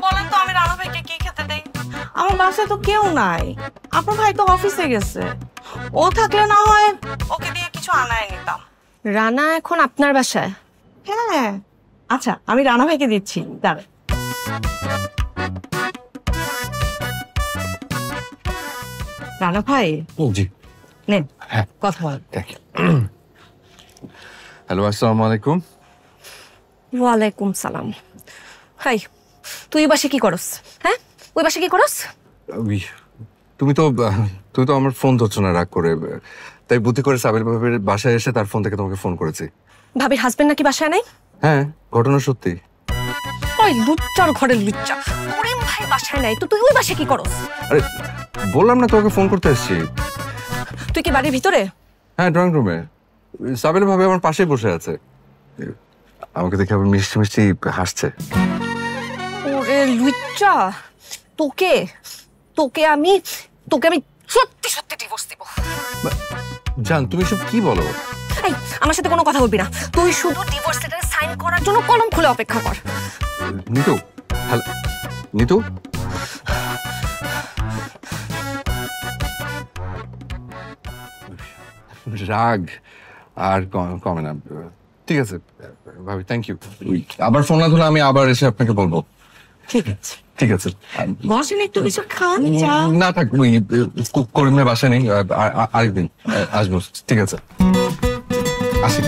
বলেন তো আমি রানা ভাইকে কি খেতে দেই? আমার বাসায় তো কেউ নাই। আপনার ভাই তো অফিসে গেছে, ও থাকলে না হয় ওকে দিয়ে কিছু আনায় নিতাম। রানা এখন আপনার বাসায়? হ্যাঁ। আচ্ছা, আমি রানা ভাইকে দিচ্ছি, দাঁড়ান। রানা ভাই, জি। নেন হ্যাঁ, কথা বল। হ্যালো, আসসালামু আলাইকুম। ওয়ালাইকুম সালাম। হাই, তুই বাসে কি করস? হ্যাঁ, ওই বাসে কি করস? তুমি তো আমার ফোন ধরছো না রাগ করে, তাই বুদ্ধি করে সাবির ভাবির বাসায় এসে তার ফোন থেকে তোমাকে ফোন করেছি। ভাবির হাজবেন্ড নাকি বাসায় নাই? হ্যাঁ, ঘটনা সত্যি। ওই লুচ্চার ঘরের লুচ্চা, প্রেম ভাই বাসায় নাই তো তুই ওই বাসে কি করস? আরে বললাম না তোমাকে ফোন করতে এসেছি। তুই কি বাড়ির ভিতরে? হ্যাঁ, ড্রয়িং রুমে। সাবির ভাবি আমার পাশেই বসে আছে, আমাকে দেখে আবার মিষ্টি মিষ্টি হাসছে। ওরে লুচ্চা, তোকে তোকে আমি সত্যি সত্যি ডিভোর্স দিব। জান, তুমি সব কি বলো? এই, আমার সাথে কোনো কথা বলবি না। তুই শুধু ডিভোর্স লেটারে সাইন করার জন্য কলম খুলে অপেক্ষা কর। নিতু, হ্যালো নিতু। রাগ আর কমে না। ঠিক আছে ভাবি, থ্যাংক ইউ। আবার ফোন না ধরলে আমি আবার এসে আপনাকে বলবো। ঠিক আছে, ঠিক আছে। বসেন, একটু কিছু খান, চা। না থাক, ওই করিমের বাসা নেই, আরেকদিন আসবো। ঠিক আছে, আসি।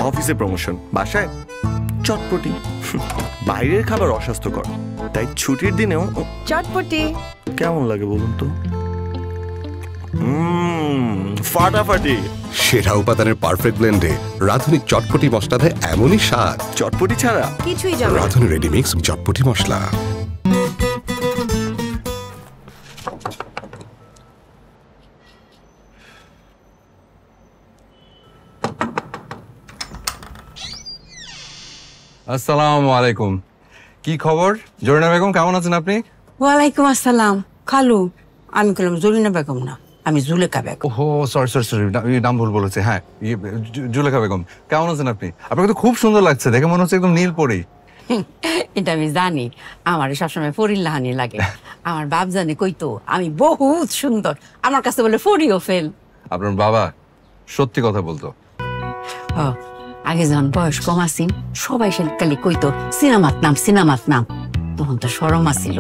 অফিসে প্রমোশন, বাসায় চটপটি। বাইরের খাবার অস্বাস্থ্যকর, তাই ছুটির দিনেও চটপটি কেমন লাগে বলুন তো? ফাটাফাটি। সেরা উপাদানের পারফেক্ট ব্লেন্ডে রাধুনিক চটপটি মশলা দেয় এমনই স্বাদ। চটপটি ছাড়া কিছুই যাবে না। রাধুনি রেডিমিক্স চটপটি মশলা। আসসালামু আলাইকুম। কি খবর জরিনা বেগম, কেমন আছেন আপনি? ওয়ালাইকুম আসসালাম। খালু, আমি বললাম জরিনা বেগম না, আমি জুলেখা বেগম। ওহো, সরি, নাম ভুল বলেছে। হ্যাঁ, জুলেখা বেগম, কেমন আছেন আপনি? আপনাকে তো খুব সুন্দর লাগছে, দেখে মনে হচ্ছে একদম নীল পরি। এটা আমি জানি, আমার সবসময় ফরিল্লাহানি লাগে। আমার বাপ জানে কইতো আমি বহুত সুন্দর, আমার কাছে বলে ফরিও ফেল। আপনার বাবা সত্যি কথা বলতো। আগে যখন বয়স কম আসিন সবাই খালি কইতো সিনেমাত নাম, তখন তো শরম আসিল,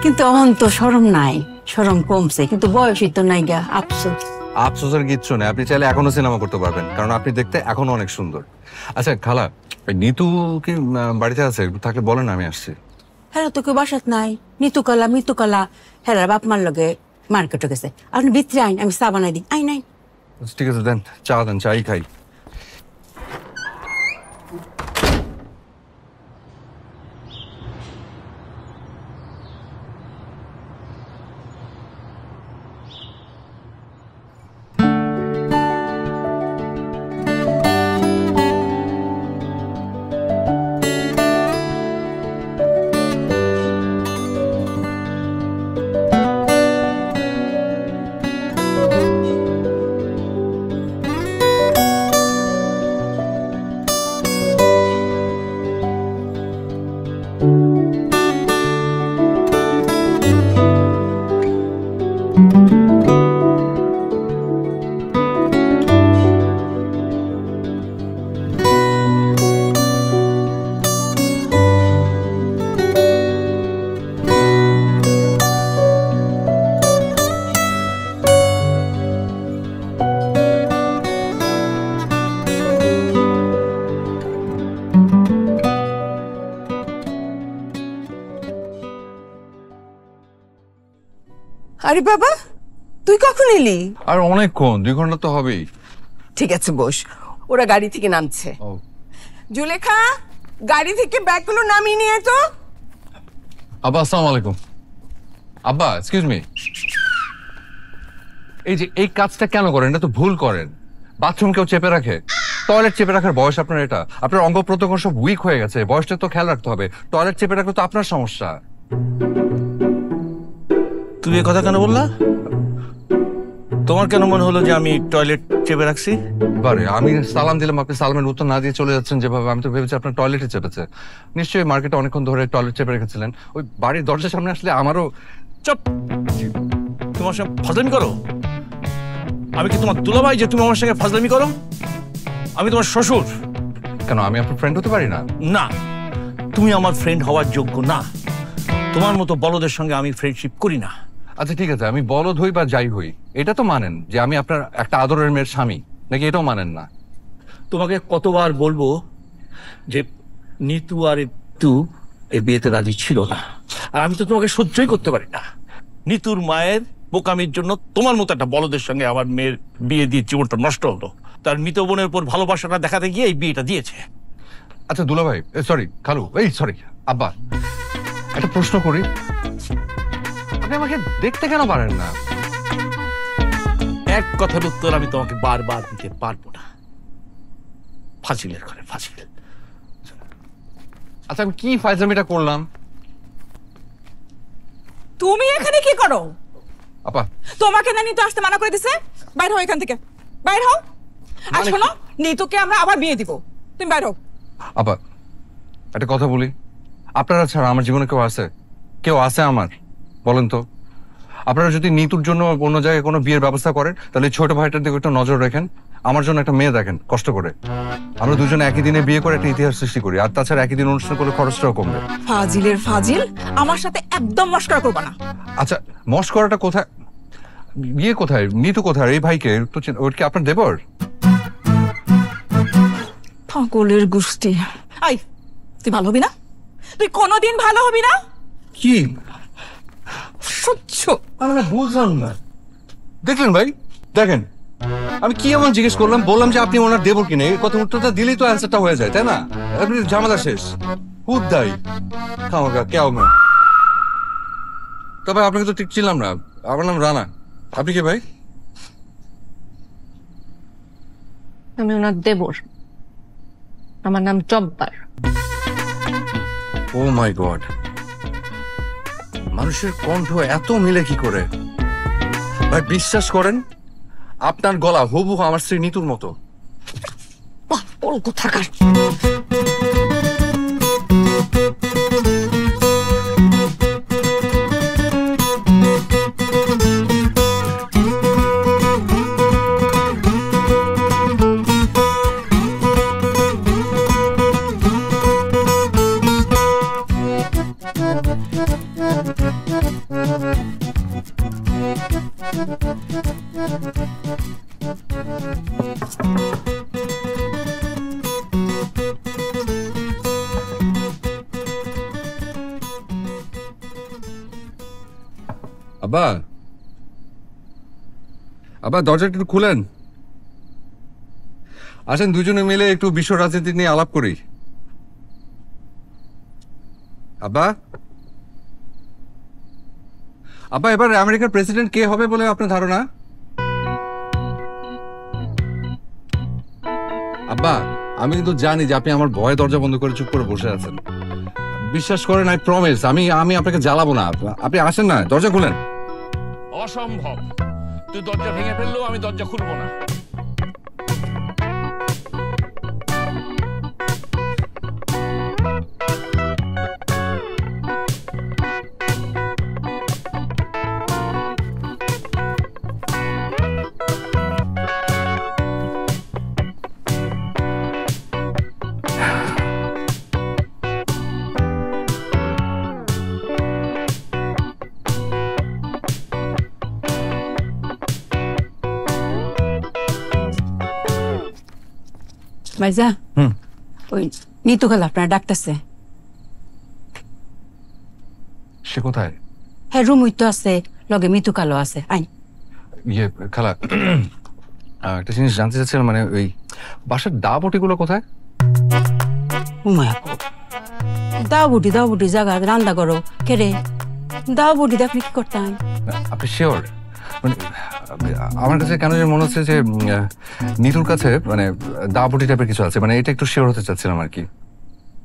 কিন্তু এখন তো শরম নাই, শরম কমছে, কিন্তু বয়সই তো নাই গা। আফসোস। আফসোসের কিচ্ছু নেই, আপনি চাইলে এখনো সিনেমা করতে পারবেন, কারণ আপনি দেখতে এখনো অনেক সুন্দর। আচ্ছা খালা, নিতু কি বাড়িতে আছে? থাকলে বলেন, আমি আসছি। হ্যাঁ তো কেউ বাসাত নাই, মিতুকলা হেরা বাপ মার লগে মার্কেটে গেছে। আপনি ভিতরে আইন, আমি চা বানাই দিই। আই নাই। ঠিক আছে, দেন চা, দেন চাই খাই। আরে বাবা, তুই কখন এলি? আর অনেকক্ষণ, 2 ঘন্টা তো হবেই। ঠিক আছে বস, ওরা গাড়ি থেকে নামছে। জুলেখা, গাড়ি থেকে ব্যাগগুলো নামিয়ে নিয়ে তো। আব্বা আসসালামু আলাইকুম। আব্বা এক্সকিউজ মি, এই যে এই কাজটা কেন করেন? এটা তো ভুল করেন। বাথরুম কেউ চেপে রাখে? টয়লেট চেপে রাখার বয়স আপনার এটা? আপনার অঙ্গ প্রত্যঙ্গ সব উইক হয়ে গেছে, বয়সটা তো খেয়াল রাখতে হবে। টয়লেট চেপে রাখলে তো আপনার সমস্যা। তুমি এ কথা কেন বললা? তোমার কেন মনে হলো যে আমি টয়লেট চেপে রাখছি? বারে আমি সালাম দিলাম, আপনি সালামের উত্তর না দিয়ে চলে যাচ্ছেন যেভাবে, আমি তো ভেবেছি আপনার টয়লেটে চেপেছে। নিশ্চয়ই মার্কেটে অনেকক্ষণ ধরে টয়লেট চেপে রেখেছিলেন। ওই বাড়ির দরজার সামনে আসলে আমারও। চুপ! তোমার সঙ্গে ফাজলামি করো? আমি কি তোমার দুলাভাই যে তুমি আমার সঙ্গে ফাজলামি করো? আমি তোমার শ্বশুর। কেন, আমি আপনার ফ্রেন্ড হতে পারি না? না, তুমি আমার ফ্রেন্ড হওয়ার যোগ্য না। তোমার মতো বলদের সঙ্গে আমি ফ্রেন্ডশিপ করি না। আচ্ছা ঠিক আছে, আমি বলদ হই বা যাই হই, এটা তো মানেন যে আমি আপনার একটা আদরের মেয়ের স্বামী, নাকি এটাও মানেন না? তোমাকে কতবার বলবো যে নিতু আর তু এই বিয়েতে রাজি ছিল না, আর আমি তো তোমাকে সহ্যই করতে পারি না। নিতুর মায়ের বোকামির জন্য তোমার মতো একটা বলদের সঙ্গে আমার মেয়ের বিয়ে দিয়ে জীবনটা নষ্ট হলো। তার মৃত বোনের উপর ভালোবাসাটা দেখাতে গিয়ে এই বিয়েটা দিয়েছে। আচ্ছা দুলাভাই, সরি খালু, এই সরি আব্বা, একটা প্রশ্ন করি, আপনি আমাকে দেখতে কেন পারেন না? এক কথার উত্তর আমি তোমাকে বারবার দিতে পারবো না। ফাজিলের ঘরে ফাজিল। আচ্ছা আমি কি ফাইজলামিটা করলাম? তুমি এখানে কি করো? আপা, তোমাকে না নিতে আসতে মানা করে দিছে? বাইর হও এখান থেকে, বাইর হও। আর শোনো, নিতুকে আমরা আবার বিয়ে দিব, তুমি বাইর হও। আপা একটা কথা বলি, আপনারা ছাড়া আমার জীবনে কেউ আছে? কেউ আছে আমার? বলেন তো। আপনারা যদি নিতুর জন্য অন্য জায়গায় কোনো বিয়ের ব্যবস্থা করেন, তাহলে ছোট ভাইটার দিকে একটু নজর রাখেন। আমার জন্য একটা মেয়ে দেখেন কষ্ট করে। আমরা দুজনে একই দিনে বিয়ে করে একটা ইতিহাস সৃষ্টি করি, আর তাছাড়া একই দিন অনুষ্ঠান করলে খরচটাও কমবে। ফাজিলের ফাজিল, আমার সাথে একদম মস্করা করবা না। আচ্ছা মস্করাটা কোথায়? বিয়ে কোথায়? নিতু কোথায়? এই ভাইকে তো ওর কি আপনার দেবর? পাগলের গোষ্ঠী। আই, তুই ভালো হবি না? তুই কোনোদিন ভালো হবি না। কি সহ্য আমরা বুঝলাম না। দেখলেন ভাই, দেখেন আমি কি এমন জিজ্ঞেস করলাম, বললাম যে আপনি ওনার দেবর কিনে, এই কথা উত্তরটা দিলেই তো অ্যান্সারটা হয়ে যায়, তাই না? আপনি ঝামেলা শেষ। হুদ্দাই খামাকা কেউ না। তবে আপনাকে তো ঠিক ছিলাম না। আমার নাম রানা। আপনি কি ভাই? আমি ওনার দেবর, আমার নাম জব্বার। ও মাই গড, মানুষের কণ্ঠ এত মিলে কি করে? ভাই বিশ্বাস করেন, আপনার গলা হুবহু আমার স্ত্রী নিতুর মতো। কোথাকার আব্বা, আব্বা দরজা একটু খুলেন। আসেন দুজনে মিলে একটু বিশ্ব রাজনীতি নিয়ে আলাপ করি। আব্বা, আব্বা এবার আমেরিকার প্রেসিডেন্ট কে হবে বলে আপনার ধারণা? আব্বা, আমি কিন্তু জানি যে আপনি আমার ভয়ে দরজা বন্ধ করে চুপ করে বসে আছেন। বিশ্বাস করেন, আই প্রমিস, আমি আপনাকে জ্বালাবো না। আপনি আসেন না, দরজা খুলেন। অসম্ভব, তুই দরজা ভেঙে ফেললেও আমি দরজা খুলবো না। ভাইজা, ওই নিতু খালা আপনার ডাকতেছে। সে কোথায়? হ্যাঁ, রুম তো আছে, লগে মিতু কালো আছে। আইন। ইয়ে খালা, একটা জিনিস জানতে চাচ্ছিলাম, মানে ওই বাসার দাবটি গুলো কোথায়? দাও বুটি জায়গা রান্না করো কেরে? দাও বুটি আপনি কি করতেন? আপনি শিওর? মানে আমার কাছে কেন যে মনে হচ্ছে যে নিতুর কাছে মানে দাবটি টাইপের কিছু আছে, মানে এটা একটু শিওর হতে চাচ্ছিলাম আর কি।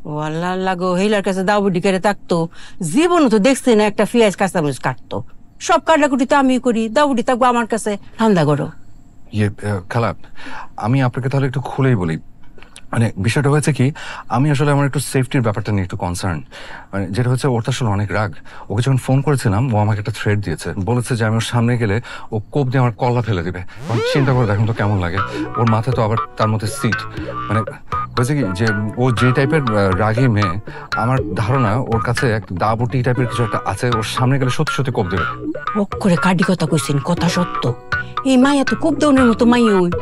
ও আল্লাহ আল্লাহ গো, হেলার কাছে দাও বুটি কেড়ে থাকতো? জীবনও তো দেখছি না একটা পেঁয়াজ কাঁচামরিচ কাটতো। সব কাটাকুটি তো আমি করি, দাও বুটি থাকবো আমার কাছে রান্না করো। ইয়ে খালা, আমি আপনাকে তাহলে একটু খুলেই বলি। মানে বিষয়টা হয়েছে কি, আমি আসলে আমার একটু সেফটির ব্যাপারটা নিয়ে একটু কনসার্ন। মানে যেটা হচ্ছে, ওর তো আসলে অনেক রাগ। ওকে যখন ফোন করেছিলাম, ও আমাকে একটা থ্রেড দিয়েছে, বলেছে যে আমি ওর সামনে গেলে ও কোপ দিয়ে আমার কল্লা ফেলে দিবে। চিন্তা করে দেখুন তো কেমন লাগে। ওর মাথায় তো আবার তার মধ্যে সিট। মানে হয়েছে কি যে ও যে টাইপের রাগী মেয়ে, আমার ধারণা ওর কাছে এক দাবটি টাইপের কিছু একটা আছে। ওর সামনে গেলে সত্যি সত্যি কোপ দেবে। করে কাটি কথা কইছেন, কথা সত্য। এই মাইয়া তো কোপ দেওয়ার মতো মাইয়া। ওই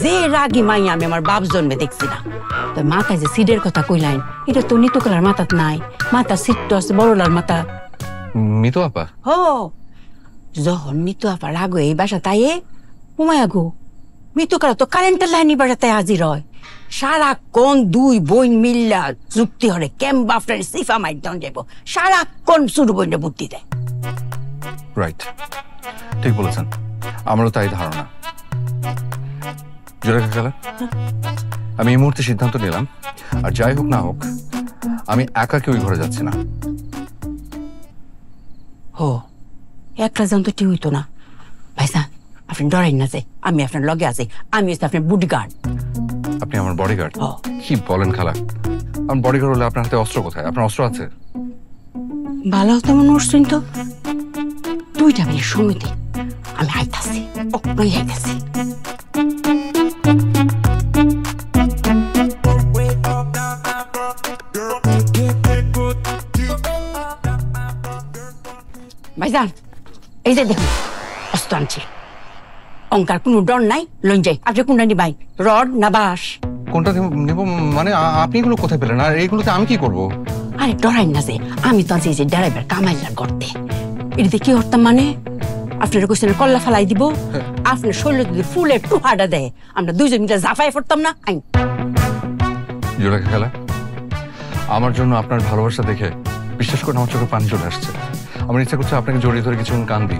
যে রাগী মাইয়া আমি আমার বাপ জন্মে দেখছি না। তো মাথায় যে সিডের কথা কইলেন, এটা তো নিতু কালার মাথাত নাই। মাথা সিট তো আছে বড়লার মাথা। মিতু আপা? হ, যখন নিতু আপা রাগ এই বাসা তাই উমায়া গো, মিতু কালা তো কারেন্টের লাইনি বাসা তাই হাজির হয়। সারাক্ষণ দুই বোন মিল্লা যুক্তি হরে কেম্বা আপনার সিফা মাইট ডাউন যাবো। সারাক্ষণ শুরু বইনে বুদ্ধি দেয়। রাইট, ঠিক বলেছেন, আমারও তাই ধারণা। জোরেখা খেলা, আমি এই মুহূর্তে সিদ্ধান্ত নিলাম, আর যাই হোক না হোক আমি একাকে ওই ঘরে যাচ্ছি না। হো, একলা যান তো ঠিক হইতো না। ভাইসান, আপনি ডরেন না যে আমি আপনার লগে আছি। আমি হচ্ছে আপনার বডিগার্ড। আপনি আমার বডিগার্ড? কি বলেন খালা? আমার বডিগার্ড হলে আপনার হাতে অস্ত্র কোথায়? আপনার অস্ত্র আছে? ভালো তেমন উঠছেন তো। 2টা মিনিট সময় দিন, আমি আইতাছি। ওই আইতাছি। ভাইজান, এই যে দেখুন অস্ত্র আনছি। অঙ্কার কোনো ডর নাই, লইন যাই। আপনি কোনটা নিবাই, রড না বাঁশ? কোনটা নেব মানে? আপনি এগুলো কোথায় পেলেন? আর এইগুলোতে আমি কি করব? আরে ডরাই না যে, আমি তো আছি যে ড্রাইভার কামাইলার করতে। এটাতে কি করতাম মানে, আপনার কোশ্চেনে কল্লা ফেলাই দিব, আপনার শরীরে যদি ফুলের টুহাটা দেয়, আমরা দুইজন মিলে জাফাই পড়তাম না। আইন জোরেখা খেলা, আমার জন্য আপনার ভালোবাসা দেখে বিশ্বাস করে আমার চোখে পানি চলে আসছে। আমার ইচ্ছা করছে আপনাকে জড়িয়ে ধরে কিছুক্ষণ কান্দি।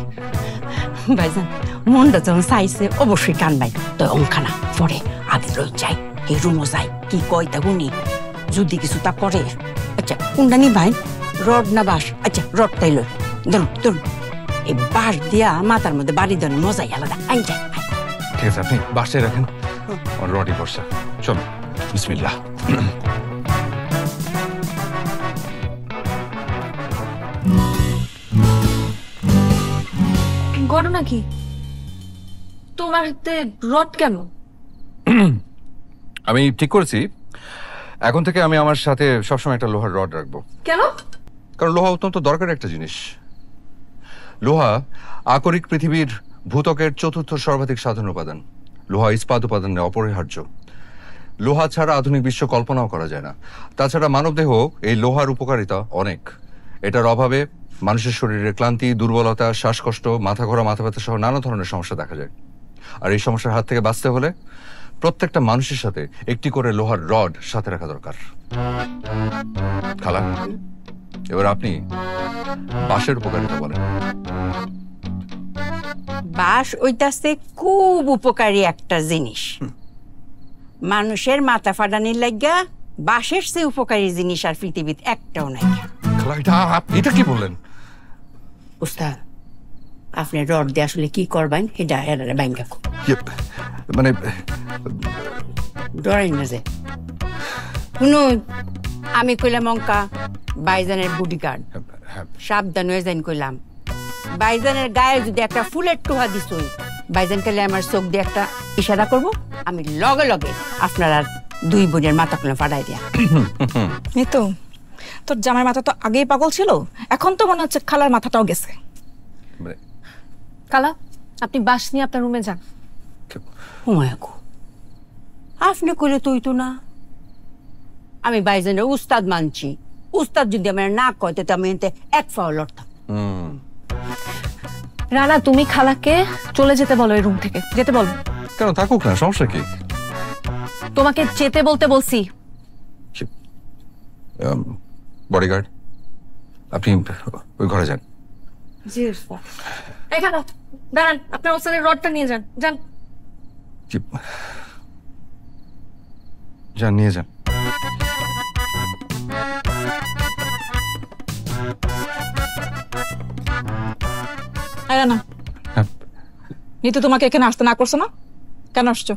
ভাইজান, মনটা যখন চাইছে অবশ্যই কানবাই। তো অঙ্কানা পরে আগে লই যাই, এই রুমও যাই। কি কয় তা গুনি, যদি কিছু তা করে। আচ্ছা কোনটা নি ভাই, রড না বাঁশ? আচ্ছা রডটাই লই। ধরুন ধরুন, এই বাঁশ দিয়া মাথার মধ্যে বাড়ি দেওয়ার মজাই আলাদা। আই যাই। ঠিক আছে, আপনি বাসায় রাখেন, আর রডি বর্ষা। চল, বিসমিল্লাহ। ঘটনা কি? তোমার হাতে রড কেন? আমি ঠিক করেছি, এখন থেকে আমি আমার সাথে সবসময় একটা লোহার রড রাখবো। কেন? কারণ লোহা অত্যন্ত দরকারি একটা জিনিস। লোহা আকরিক পৃথিবীর ভূত্বকের 4র্থ সর্বাধিক সাধারণ উপাদান। লোহা ইস্পাত উপাদানে অপরিহার্য। লোহা ছাড়া আধুনিক বিশ্ব কল্পনাও করা যায় না। তাছাড়া মানবদেহ এই লোহার উপকারিতা অনেক। এটার অভাবে মানুষের শরীরে ক্লান্তি, দুর্বলতা, শ্বাসকষ্ট, মাথা ঘোরা, মাথা ব্যথা সহ নানা ধরনের সমস্যা দেখা যায়। আর এই সমস্যার হাত থেকে বাঁচতে হলে প্রত্যেকটা মানুষের সাথে একটি করে লোহার রড সাথে রাখা দরকার। খালা, এবার আপনি বাঁশের উপকারিতা বলেন। বাঁশ ওইটাছে খুব উপকারী একটা জিনিস। মানুষের মাথা ফাটানির লাগা বাঁশের চেয়ে উপকারী জিনিস আর পৃথিবীতে একটাও নাই। এটা কি বললেন? উস্তাদ, আপনি রড দিয়ে আসলে কি করবেন এটা ব্যাংকা মানে ডরাই না যে শুনো, আমি কইলাম অঙ্কা বাইজানের বুডি গার্ড, সাবধান হয়ে যাইন কইলাম। বাইজানের গায়ে যদি একটা ফুলের টোহা দিস, বাইজান কালে আমার চোখ দিয়ে একটা ইশারা করব, আমি লগে লগে আপনার আর দুই বোনের মাথা খুলে ফাটাই দিয়া। এই তো তোর জামাই মাথা তো আগেই পাগল ছিল, এখন তো মনে হচ্ছে খালার মাথাটাও গেছে। খালা, আপনি বাস নিয়ে আপনার রুমে যান। আপনি কইলে তুই তো না, আমি বাইজানের উস্তাদ মানছি। উস্তাদ যদি আমার না কয় তো আমি এক ফাও লড়তাম। রানা, তুমি খালাকে চলে যেতে বলো এই রুম থেকে, যেতে বলো। কেন, থাকুক না, সমস্যা কি? তোমাকে যেতে বলতে বলছি। বডিগার্ড, আপনি ওই ঘরে যান। এই খালা, দাঁড়ান, আপনার ওস্তাদের রডটা নিয়ে যান। যান যান, নিয়ে যান। না নিতু তোমাকে এখানে আসতে না করছো না, কেন আসছো?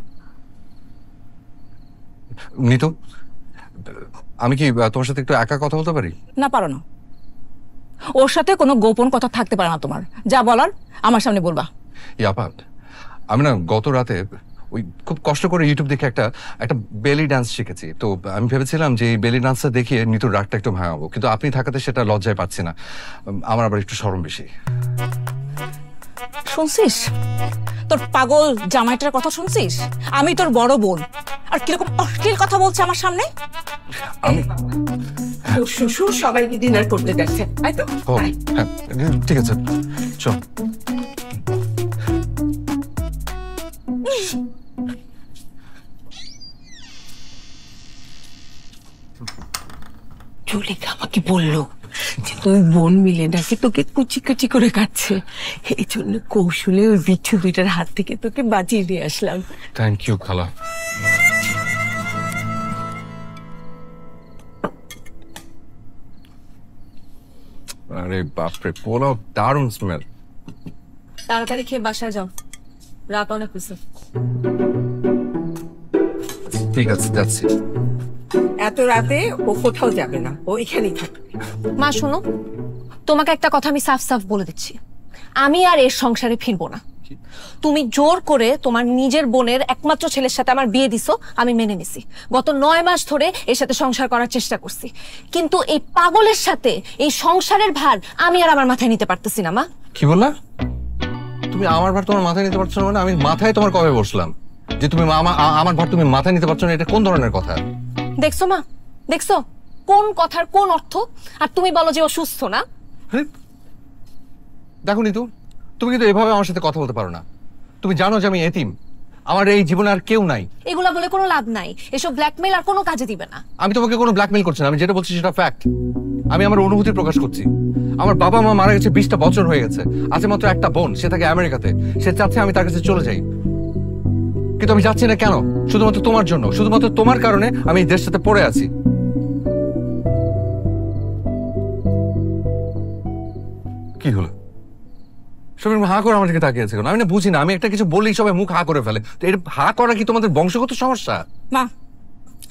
নিতু, আমি কি তোমার সাথে একটু একা কথা বলতে পারি? না, পারো না। ওর সাথে কোনো গোপন কথা থাকতে পারে না তোমার, যা বলার আমার সামনে বলবা। ইয়াপাত, আমি না গত রাতে ওই খুব কষ্ট করে ইউটিউব দেখে একটা বেলি ডান্স শিখেছি। তো আমি ভেবেছিলাম যে এই বেলি ডান্সটা দেখিয়ে নিতুর রাগটা একটু ভাঙাবো, কিন্তু আপনি থাকাতে সেটা লজ্জায় পাচ্ছি না। আমার আবার একটু শরম বেশি। শুনছিস তোর পাগল জামাইটার কথা? শুনছিস আমি তোর বড় বোন, আর কিরকম অশ্লীল কথা বলছে আমার সামনে। শ্বশুর সবাইকে ডিনার করতে যাচ্ছে, তাই তো? হ্যাঁ, ঠিক আছে, চল। জুলেখা আমাকে বললো যে তুই বোন মিলে নাকি তোকে কুচি কুচি করে কাটছে, এই জন্য কৌশলে ওই বিচ্ছু দুইটার হাত থেকে তোকে বাঁচিয়ে দিয়ে আসলাম। থ্যাংক ইউ খালা। আরে বাপরে, পোলাও দারুণ স্মেল। তাড়াতাড়ি খেয়ে বাসায় যাও, রাত অনেক হয়েছে। ঠিক আছে, যাচ্ছি। এত রাতে ও কোথাও যাবে না, ও এখানেই থাকবে। মা শোনো, তোমাকে একটা কথা আমি সাফ সাফ বলে দিচ্ছি, আমি আর এর সংসারে ফিরবো না। তুমি জোর করে তোমার নিজের বোনের একমাত্র ছেলের সাথে আমার বিয়ে দিছো, আমি মেনে নিছি। গত 9 মাস ধরে এর সাথে সংসার করার চেষ্টা করছি, কিন্তু এই পাগলের সাথে এই সংসারের ভার আমি আর আমার মাথায় নিতে পারতেছি না। মা, কি বললা? তুমি আমার ভার তোমার মাথায় নিতে পারছো না? মানে আমি মাথায় তোমার কবে বসলাম যে তুমি আমার ভার তুমি মাথায় নিতে পারছো না? এটা কোন ধরনের কথা? দেখছো মা, দেখছো কোন কথার কোন অর্থ? আর তুমি বলো যে ও সুস্থ না। দেখো নিতু, তুমি কিন্তু এভাবে আমার সাথে কথা বলতে পারো না। তুমি জানো যে আমি এতিম, আমার এই জীবনে আর কেউ নাই। এগুলা বলে কোনো লাভ নাই, এসব ব্ল্যাকমেইল আর কোনো কাজে দিবে না। আমি তোমাকে কোনো ব্ল্যাকমেইল করছি না, আমি যেটা বলছি সেটা ফ্যাক্ট। আমি আমার অনুভূতি প্রকাশ করছি। আমার বাবা মা মারা গেছে, 20টা বছর হয়ে গেছে। আছে মাত্র একটা বোন, সে থাকে আমেরিকাতে। সে চাচ্ছে আমি তার কাছে চলে যাই, কিন্তু আমি যাচ্ছি না। কেন? শুধুমাত্র তোমার জন্য, শুধুমাত্র তোমার কারণে আমি এই দেশটাতে পড়ে আছি। কি হলো? সবাই হা করে আমার দিকে তাকিয়েছে কেন? আমি না বুঝি না, আমি একটা কিছু বললেই সবাই মুখ হা করে ফেলে। তো এটা হা করা কি তোমাদের বংশগত সমস্যা? মা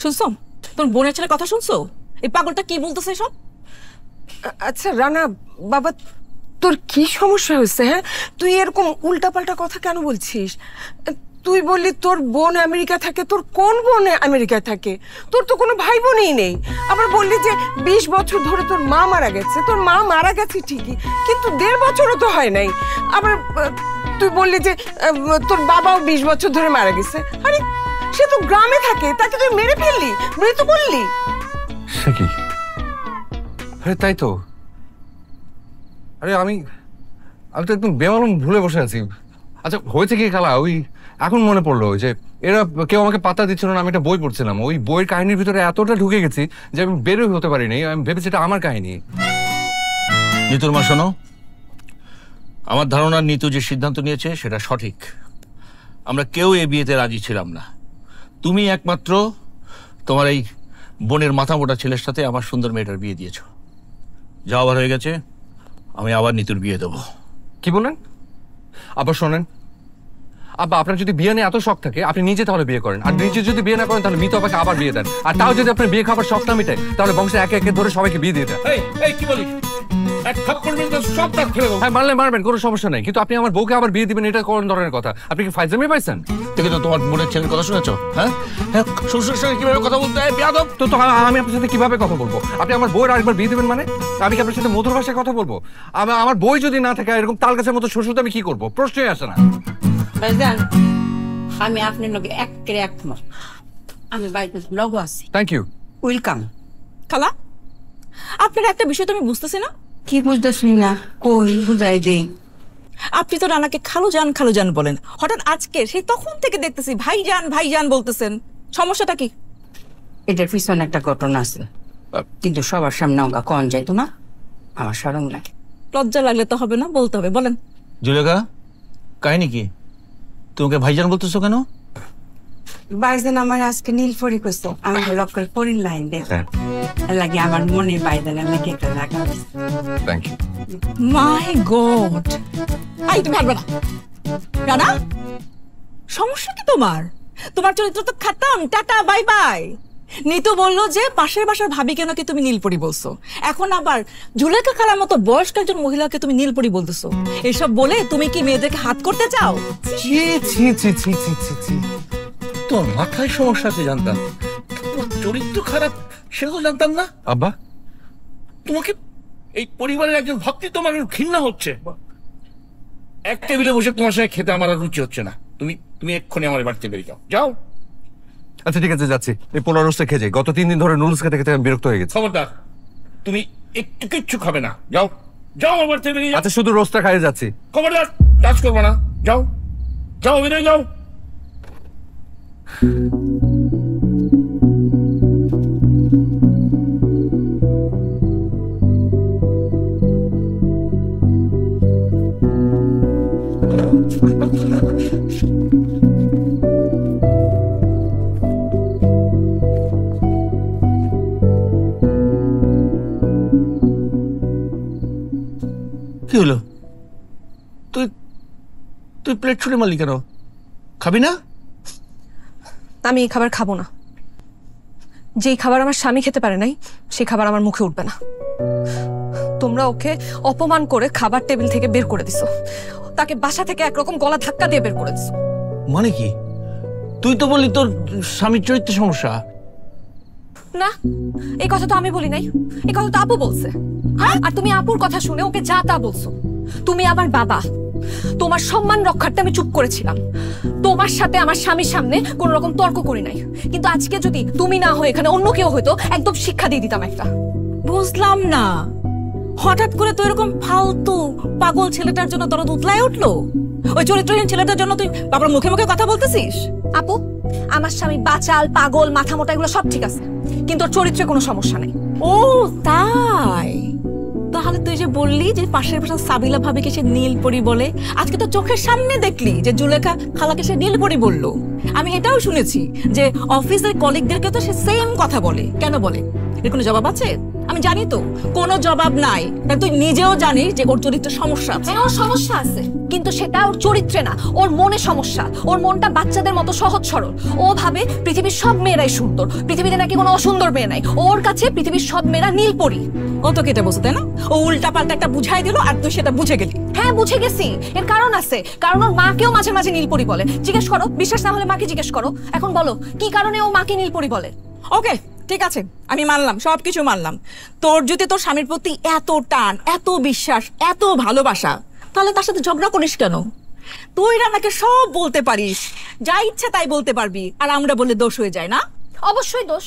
শুনছো তোর বোনের ছেলে কথা? শুনছো এই পাগলটা কি বলতেছে সব? আচ্ছা রানা বাবা, তোর কি সমস্যা হয়েছে? হ্যাঁ, তুই এরকম উল্টাপাল্টা কথা কেন বলছিস? তুই বললি তোর বোন আমেরিকা থাকে, তোর কোন বোন আমেরিকা থাকে? তোর তো কোনো ভাই বোনই নেই। আবার বললি যে 20 বছর ধরে তোর মা মারা গেছে। তোর মা মারা গেছে ঠিকই, কিন্তু 1.5 বছরও তো হয় নাই। আবার তুই বললি যে তোর বাবাও 20 বছর ধরে মারা গেছে। আরে সে তো গ্রামে থাকে, তাকে তুই মেরে ফেললি, মৃত বললি। সে কি? আরে তাই তো, আরে আমি তো একদম বেমালুম ভুলে বসে আছি। আচ্ছা হয়েছে কি খালা, ওই এখন মনে পড়লো যে এরা কেউ আমাকে পাত্তা দিচ্ছিল না, আমি একটা বই পড়ছিলাম, ওই বইয়ের কাহিনীর ভিতরে এতটা ঢুকে গেছি যে আমি বেরোই হতে পারিনি। আমি ভেবেছি এটা আমার কাহিনী। নিতুর মা শোনো, আমার ধারণা নিতু যে সিদ্ধান্ত নিয়েছে সেটা সঠিক। আমরা কেউ এই বিয়েতে রাজি ছিলাম না। তুমি একমাত্র তোমার এই বোনের মাথা মোটা ছেলের সাথে আমার সুন্দর মেয়েটার বিয়ে দিয়েছ। যা আবার হয়ে গেছে, আমি আবার নিতুর বিয়ে দেবো। কি বলেন? আবার শোনেন আব্বা, আপনার যদি বিয়ে নিয়ে এত শখ থাকে আপনি নিজে তাহলে বিয়ে করেন, আর নিজে যদি বিয়ে না করেন তাহলে মিতু আপাকে আবার বিয়ে দেন। আর তাও যদি আপনার বিয়ে খাবার শখ না মিটায় তাহলে বংশে একে একে ধরে সবাইকে বিয়ে দিয়ে দেন। কি বলিস? সব দাগ ফেলে দেবো। হ্যাঁ মারলে মারবেন, কোনো সমস্যা নেই, কিন্তু আপনি আমার বউকে আবার বিয়ে দিবেন এটা কোন ধরনের কথা? আপনি কি ফাইজলামি পাইছেন? দেখে তো তোমার বোনের ছেলের কথা শুনেছো? হ্যাঁ হ্যাঁ, শ্বশুরের সঙ্গে কিভাবে কথা বলতে হয় বেয়াদব। তো আমি আপনার সাথে কিভাবে কথা বলবো? আপনি আমার বউয়ের আরেকবার বিয়ে দিবেন মানে? আমি কি আপনার সাথে মধুর ভাষায় কথা বলবো? আমার বই যদি না থাকে এরকম তাল গাছের মতো শ্বশুর, আমি কি করবো? প্রশ্নই আসে না। ভাইজান, আমি আপনার লগে একমত। আমি বাড়িতে লগ আছি। Thank you. ওয়েলকাম। খালা, আপনার একটা বিষয় তো আমি বুঝতেছি না। কি বুঝতেছি না? কই বুঝাই দেই। আপনি তো রানাকে খালু জান বলেন, হঠাৎ আজকে সেই তখন থেকে দেখতেছি ভাইজান বলতেছেন। সমস্যাটা কি? এটার পিছনে একটা ঘটনা আছে, কিন্তু সবার সামনে ওগা কন যাইতো না, আমার শরম লাগে। লজ্জা লাগলে তো হবে না, বলতে হবে, বলেন। জুলেখা, কাহিনী কি? তোমাকে ভাইজান বলতেছো কেন? বাইজান আমার আজকে নীল পরি করছে, আমি লক্ষ্য পরির লাইন দেখ লাগে আমার মনে বাইজান আমাকে একটা লাগা। Thank you. মাই গড, আই তুমি হারবে না। রানা, সমস্যা কি তোমার? তোমার চরিত্র তো খাতাম, টাটা বাই বাই। নিতু বললো যে পাশের বাসার ভাবিকে নাকি তুমি নীলপরি বলছো, এখন আবার জুলেখা খালার মতো বয়স্ক একজন মহিলাকে তুমি নীলপরি বলতেছো। এসব বলে তুমি কি মেয়েদেরকে হাত করতে চাও? তোর মাথায় সমস্যা আছে জানতাম, তোমার চরিত্র খারাপ সেগুলো জানতাম না। আব্বা, তোমাকে এই পরিবারের একজন ভক্তি তোমার ঘৃণা হচ্ছে। এক টেবিলে বসে তোমার সঙ্গে খেতে আমার আর রুচি হচ্ছে না। তুমি এক্ষুনি আমার বাড়িতে বেরিয়ে যাও। যাও। আচ্ছা ঠিক আছে, যাচ্ছি। এই পোলা রোস্টে খেয়ে যাই, গত 3 দিন ধরে নুডলস খেতে খেতে আমি বিরক্ত হয়ে গেছি। খবরদার, তুমি একটু কিচ্ছু খাবে না। যাও যাও, আমার বাড়িতে বেরিয়ে যাও। আচ্ছা শুধু রোস্টটা খাইয়ে যাচ্ছি। খবরদার, টাচ করবো না। যাও যাও, বেরিয়ে যাও। কি হলো? তুই প্লেট ছুঁড়ে মারলি কেন? খাবি না? আমি এই খাবার খাবো না। যেই খাবার আমার স্বামী খেতে পারে নাই সেই খাবার আমার মুখে উঠবে না। তোমরা ওকে অপমান করে খাবার টেবিল থেকে বের করে দিছো, তাকে বাসা থেকে একরকম গলা ধাক্কা দিয়ে বের করে দিছো। মানে কি? তুই তো বললি তোর স্বামীর চরিত্র সমস্যা। না, এই কথা তো আমি বলি নাই, এই কথা তো আপু বলছে। আর তুমি আপুর কথা শুনে ওকে যা তা বলছো। তুমি আমার বাবা, তোমার সম্মান রক্ষার্থে আমি চুপ করেছিলাম। তোমার সাথে আমার স্বামীর সামনে কোন রকম তর্ক করি নাই, কিন্তু আজকে যদি তুমি না হয়ে এখানে অন্য কেউ হয়তো একদম শিক্ষা দিয়ে দিতাম একটা। বুঝলাম না, হঠাৎ করে তো এরকম ফালতু পাগল ছেলেটার জন্য দরদ উতলায় উঠলো। ওই চরিত্রহীন ছেলেটার জন্য তুই বাবার মুখে মুখে কথা বলতেছিস? আপু, আমার স্বামী বাচাল, পাগল, মাথা মোটা, এগুলো সব ঠিক আছে, কিন্তু ওর চরিত্রে কোনো সমস্যা নেই। ও তাই? তাহলে তুই যে বললি যে পাশের বাসার সাবিলা ভাবিকে সে নীলপরি বলে, আজকে তো চোখের সামনে দেখলি যে জুলেখা খালাকে সে নীলপরি বললো। আমি এটাও শুনেছি যে অফিসের কলিগদেরকে তো সে সেম কথা বলে। কেন বলে? এর কোনো জবাব আছে? আমি জানি তো কোনো জবাব নাই, কারণ তুই নিজেও জানিস যে ওর চরিত্রে সমস্যা আছে। হ্যাঁ, ওর সমস্যা আছে, কিন্তু সেটা ওর চরিত্রে না, ওর মনে সমস্যা। ওর মনটা বাচ্চাদের মতো সহজ সরল। ও ভাবে পৃথিবীর সব মেয়েরাই সুন্দর, পৃথিবীতে নাকি কোনো অসুন্দর মেয়ে নাই। ওর কাছে পৃথিবীর সব মেয়েরা নীলপরি। ও তো কেটে বসে, তাই না? ও উল্টা পাল্টা একটা বুঝাই দিল আর তুই সেটা বুঝে গেলি। হ্যাঁ, বুঝে গেছি। এর কারণ আছে, কারণ ওর মাকেও মাঝে মাঝে নীলপরি বলে। জিজ্ঞেস করো, বিশ্বাস না হলে মাকে জিজ্ঞেস করো। এখন বলো কি কারণে ও মাকে নীলপরি বলে। ওকে ঠিক আছে, আমি মানলাম, সবকিছু মানলাম। তোর যদি তোর স্বামীর প্রতি এত টান, এত বিশ্বাস, এত ভালোবাসা, তাহলে তার সাথে ঝগড়া করিস কেন? তুই রানাকে সব বলতে পারিস, যা ইচ্ছা তাই বলতে পারবি, আর আমরা বললে দোষ হয়ে যায় না? অবশ্যই দোষ।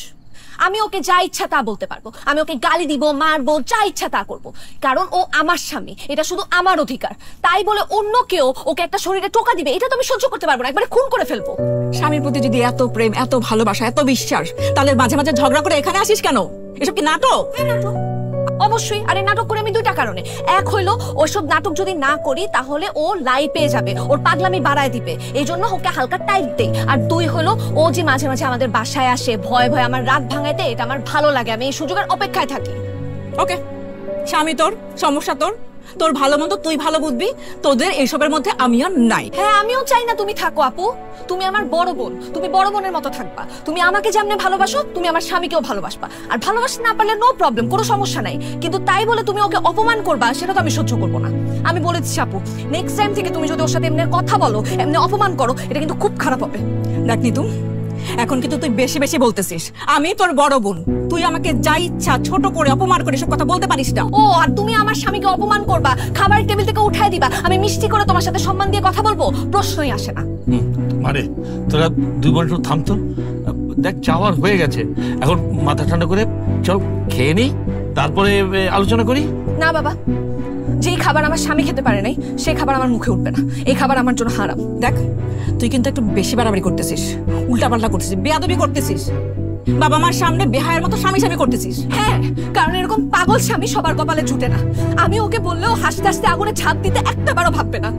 আমি ওকে যা ইচ্ছা তা বলতে পারবো, আমি ওকে গালি দিব, মারবো, যা ইচ্ছা তা করবো, কারণ ও আমার স্বামী, এটা শুধু আমার অধিকার। তাই বলে অন্য কেউ ওকে একটা শরীরে টোকা দিবে, এটা তো আমি সহ্য করতে পারবো না, একবারে খুন করে ফেলবো। স্বামীর প্রতি যদি এত প্রেম, এত ভালোবাসা, এত বিশ্বাস, তাহলে মাঝে মাঝে ঝগড়া করে এখানে আসিস কেন? এসব কি নাটক? অবশ্যই। আরে নাটক করে আমি দুইটা কারণে, এক হইলো ওইসব নাটক যদি না করি তাহলে ও লাই পেয়ে যাবে, ওর পাগলামি বাড়ায় দিবে, এই জন্য ওকে হালকা টাইট দেই। আর দুই হলো ও যে মাঝে মাঝে আমাদের বাসায় আসে ভয় ভয় আমার রাত ভাঙাইতে, এটা আমার ভালো লাগে, আমি এই সুযোগের অপেক্ষায় থাকি। ওকে, স্বামী তোর, সমস্যা তোর, তোর ভালো মন্দ তুই ভালো বুঝবি, তোদের এইসবের মধ্যে আমিও নাই। হ্যাঁ, আমিও চাই না তুমি থাকো আপু, তুমি আমার বড় বোন, তুমি বড় বোনের মতো থাকবা, তুমি আমাকে যেমনে ভালোবাসো তুমি আমার স্বামীকেও ভালোবাসবা, আর ভালোবাসতে না পারলে নো প্রবলেম, কোনো সমস্যা নাই, কিন্তু তাই বলে তুমি ওকে অপমান করবা সেটা তো আমি সহ্য করবো না। আমি বলে দিচ্ছি আপু, নেক্সট টাইম থেকে তুমি যদি ওর সাথে এমনি কথা বলো, এমনি অপমান করো, এটা কিন্তু খুব খারাপ হবে। দেখ নিতু, এখন কিন্তু তুই বেশি বেশি বলতেছিস। আমি তোর বড় বোন, তুই আমাকে যা ইচ্ছা ছোট করে অপমান করে সব কথা বলতে পারিস না। ও, আর তুমি আমার স্বামীকে অপমান করবা, খাবারের টেবিল থেকে উঠায় দিবা, আমি মিষ্টি করে তোমার সাথে সম্মান দিয়ে কথা বলবো, প্রশ্নই আসে না। মানে তোরা দুই বোন একটু থামতো, দেখ যাওয়ার হয়ে গেছে, এখন মাথা ঠান্ডা করে চল খেয়ে নি, তারপরে আলোচনা করি। না বাবা, যেই খাবার আমার স্বামী খেতে পারে নাই সেই খাবার আমার মুখে উঠবে না, এই খাবার আমার জন্য হারাম। দেখ, তুই কিন্তু একটু বেশি বাড়াবাড়ি করতেছিস, উল্টাপাল্টা করতেছিস, বেয়াদবি করতেছিস, বাবা মার সামনে বেহায়ের মতো স্বামী স্বামী করতেছিস। হ্যাঁ, কারণ এরকম পাগল স্বামী সবার কপালে জুটে না। আমি ওকে বললেও হাসতে হাসতে আগুনে ঝাঁপ দিতে একটা বারও ভাববে না।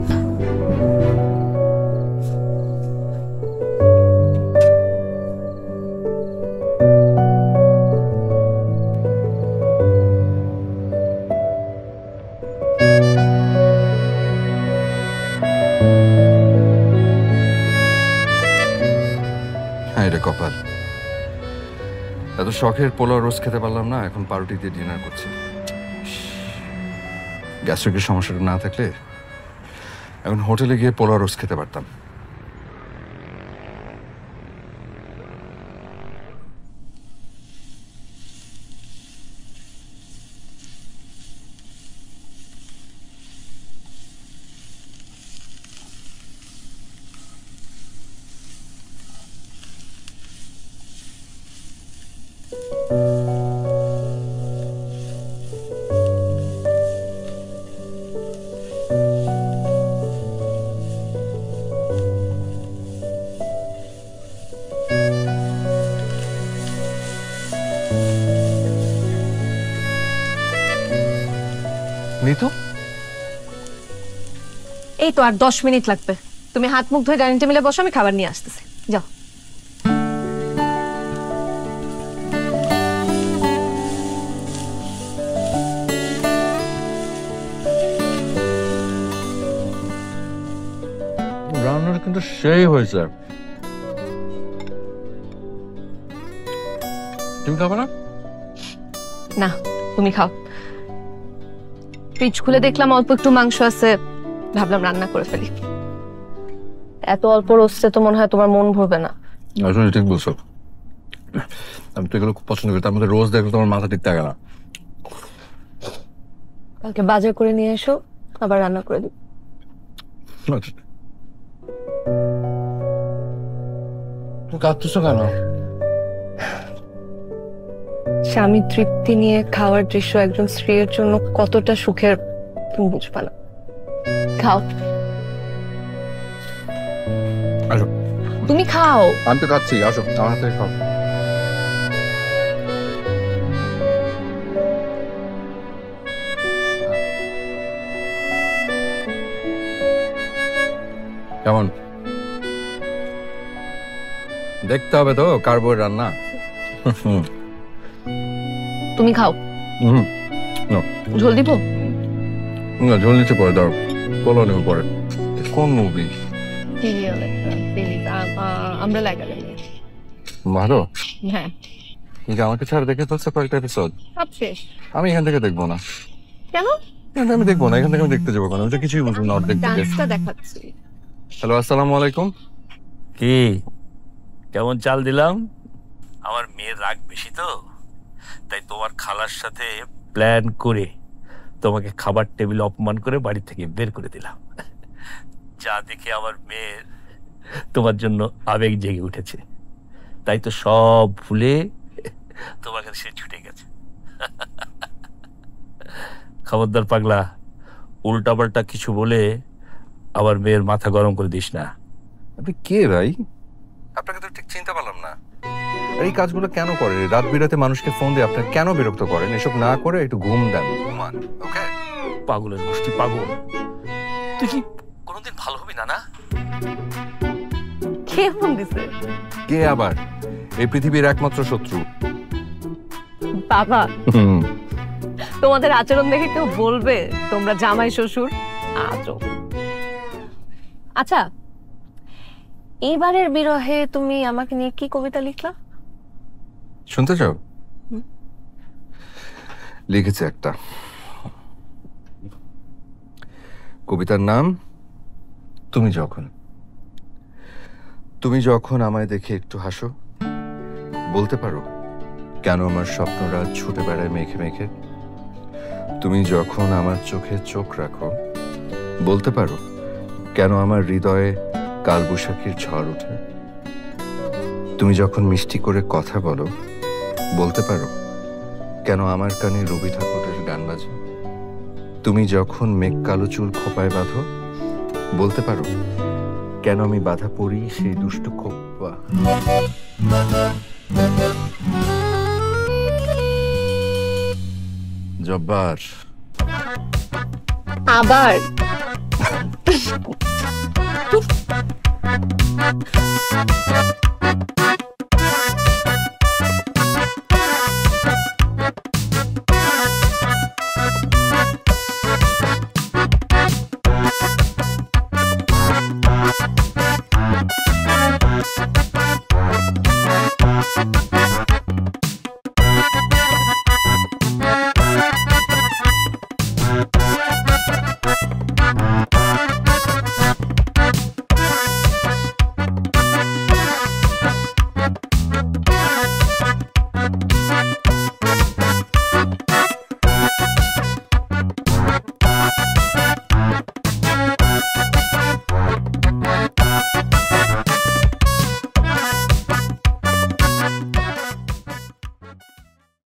হ্যাঁ, এটা কপাল। এত শখের পোলাও রোজ খেতে পারলাম না, এখন পাউরুটি দিয়ে ডিনার করছি। গ্যাস্ট্রিকের সমস্যাটা না থাকলে এখন হোটেলে গিয়ে পোলাও রোজ খেতে পারতাম। নিতু, এই তো আর 10 মিনিট লাগবে, তুমি হাত মুখ ধুয়ে ডাইনিং টেবিলে বসো, আমি খাবার নিয়ে আসতেছি, যাও। রান্নার কিন্তু সেই হয়েছে। তুমি খাবে না? না, তুমি খাও। ফ্রিজ খুলে দেখলাম অল্প একটু মাংস আছে, ভাবলাম রান্না করে ফেলি। এত অল্প রোস্টে তো মনে হয় তোমার মন ভরবে না। আসলে ঠিক বলছো, আমি তো এগুলো খুব পছন্দ করি, তার মধ্যে রোজ দেখলে তোমার মাথা ঠিক থাকে না। কালকে বাজার করে নিয়ে এসো, আবার রান্না করে দিই। কাঁদতেছো কেন? স্বামী তৃপ্তি নিয়ে খাওয়ার দৃশ্য একজন স্ত্রীর জন্য কতটা সুখের তুমি বুঝবা না। খাও, আসো। তুমি খাও। আমি তো খাচ্ছি, আসো আমার হাতে খাও। কেমন দেখতে হবে তো কার বউয়ের রান্না। তুমি খাও। ঝোল দিব না, ঝোল নিচে পরে দাও, পোলাও নেবো পরে। কোন মুভি? আমরা লাগালে ভালো। হ্যাঁ, আমাকে ছাড়া দেখে ফেলছে কয়েকটা এপিসোড, সব শেষ। আমি এখান থেকে দেখবো না। কেন? আমি দেখবো না, এখান থেকে আমি দেখতে যাবো কেন? ওটা কিছুই বুঝবো না অর্ধেক থেকে। ডান্সটা দেখাচ্ছি। হ্যালো, আসসালামু আলাইকুম। কি কেমন চাল দিলাম? আমার মেয়ের রাগ বেশি তো, তাই তোমার খালার সাথে প্ল্যান করে তোমাকে খাবার টেবিলে অপমান করে বাড়ি থেকে বের করে দিলাম। যা দেখে আমার মেয়ের তোমার জন্য আবেগ জেগে উঠেছে, তাই তো সব ভুলে তোমার কাছে সে ছুটে গেছে। খবরদার পাগলা, উল্টাপাল্টা কিছু বলে আবার মেয়ের মাথা গরম করে দিস না। আপনি কে ভাই? আপনাকে তো ঠিক চিনতে পারলাম না। আর এই কাজগুলো কেন করে? রাত বিরাতে মানুষকে ফোন দিয়ে আপনার কেন বিরক্ত করেন? এসব না করে একটু ঘুম দেন, ঘুমান। ওকে? পাগলের গোষ্ঠী পাগল। তুই কি কোনোদিন ভালো হবি না? না কে ফোন দিছে? কে আবার? এই পৃথিবীর একমাত্র শত্রু বাবা। তোমাদের আচরণ দেখে কেউ বলবে তোমরা জামাই শ্বশুর? আজব। আচ্ছা, এইবারের বিরহে তুমি আমাকে নিয়ে কি কবিতা লিখলা? শুনতে চাও? লিখেছে একটা। কবিতার নাম তুমি যখন। তুমি যখন আমায় দেখে একটু হাসো, বলতে পারো কেন আমার স্বপ্নরা ছুটে বেড়ায় মেঘে মেঘে। তুমি যখন আমার চোখে চোখ রাখো, বলতে পারো কেন আমার হৃদয়ে কালবৈশাখীর ঝড় ওঠে। তুমি যখন মিষ্টি করে কথা বলো, বলতে পারো কেন আমার কানে রবি ঠাকুরের গান বাজে। তুমি যখন মেঘ কালো চুল খোপায় বাঁধো, বলতে পারো কেন আমি বাধা পড়ি সেই দুষ্ট খোপা। জব্বার আবার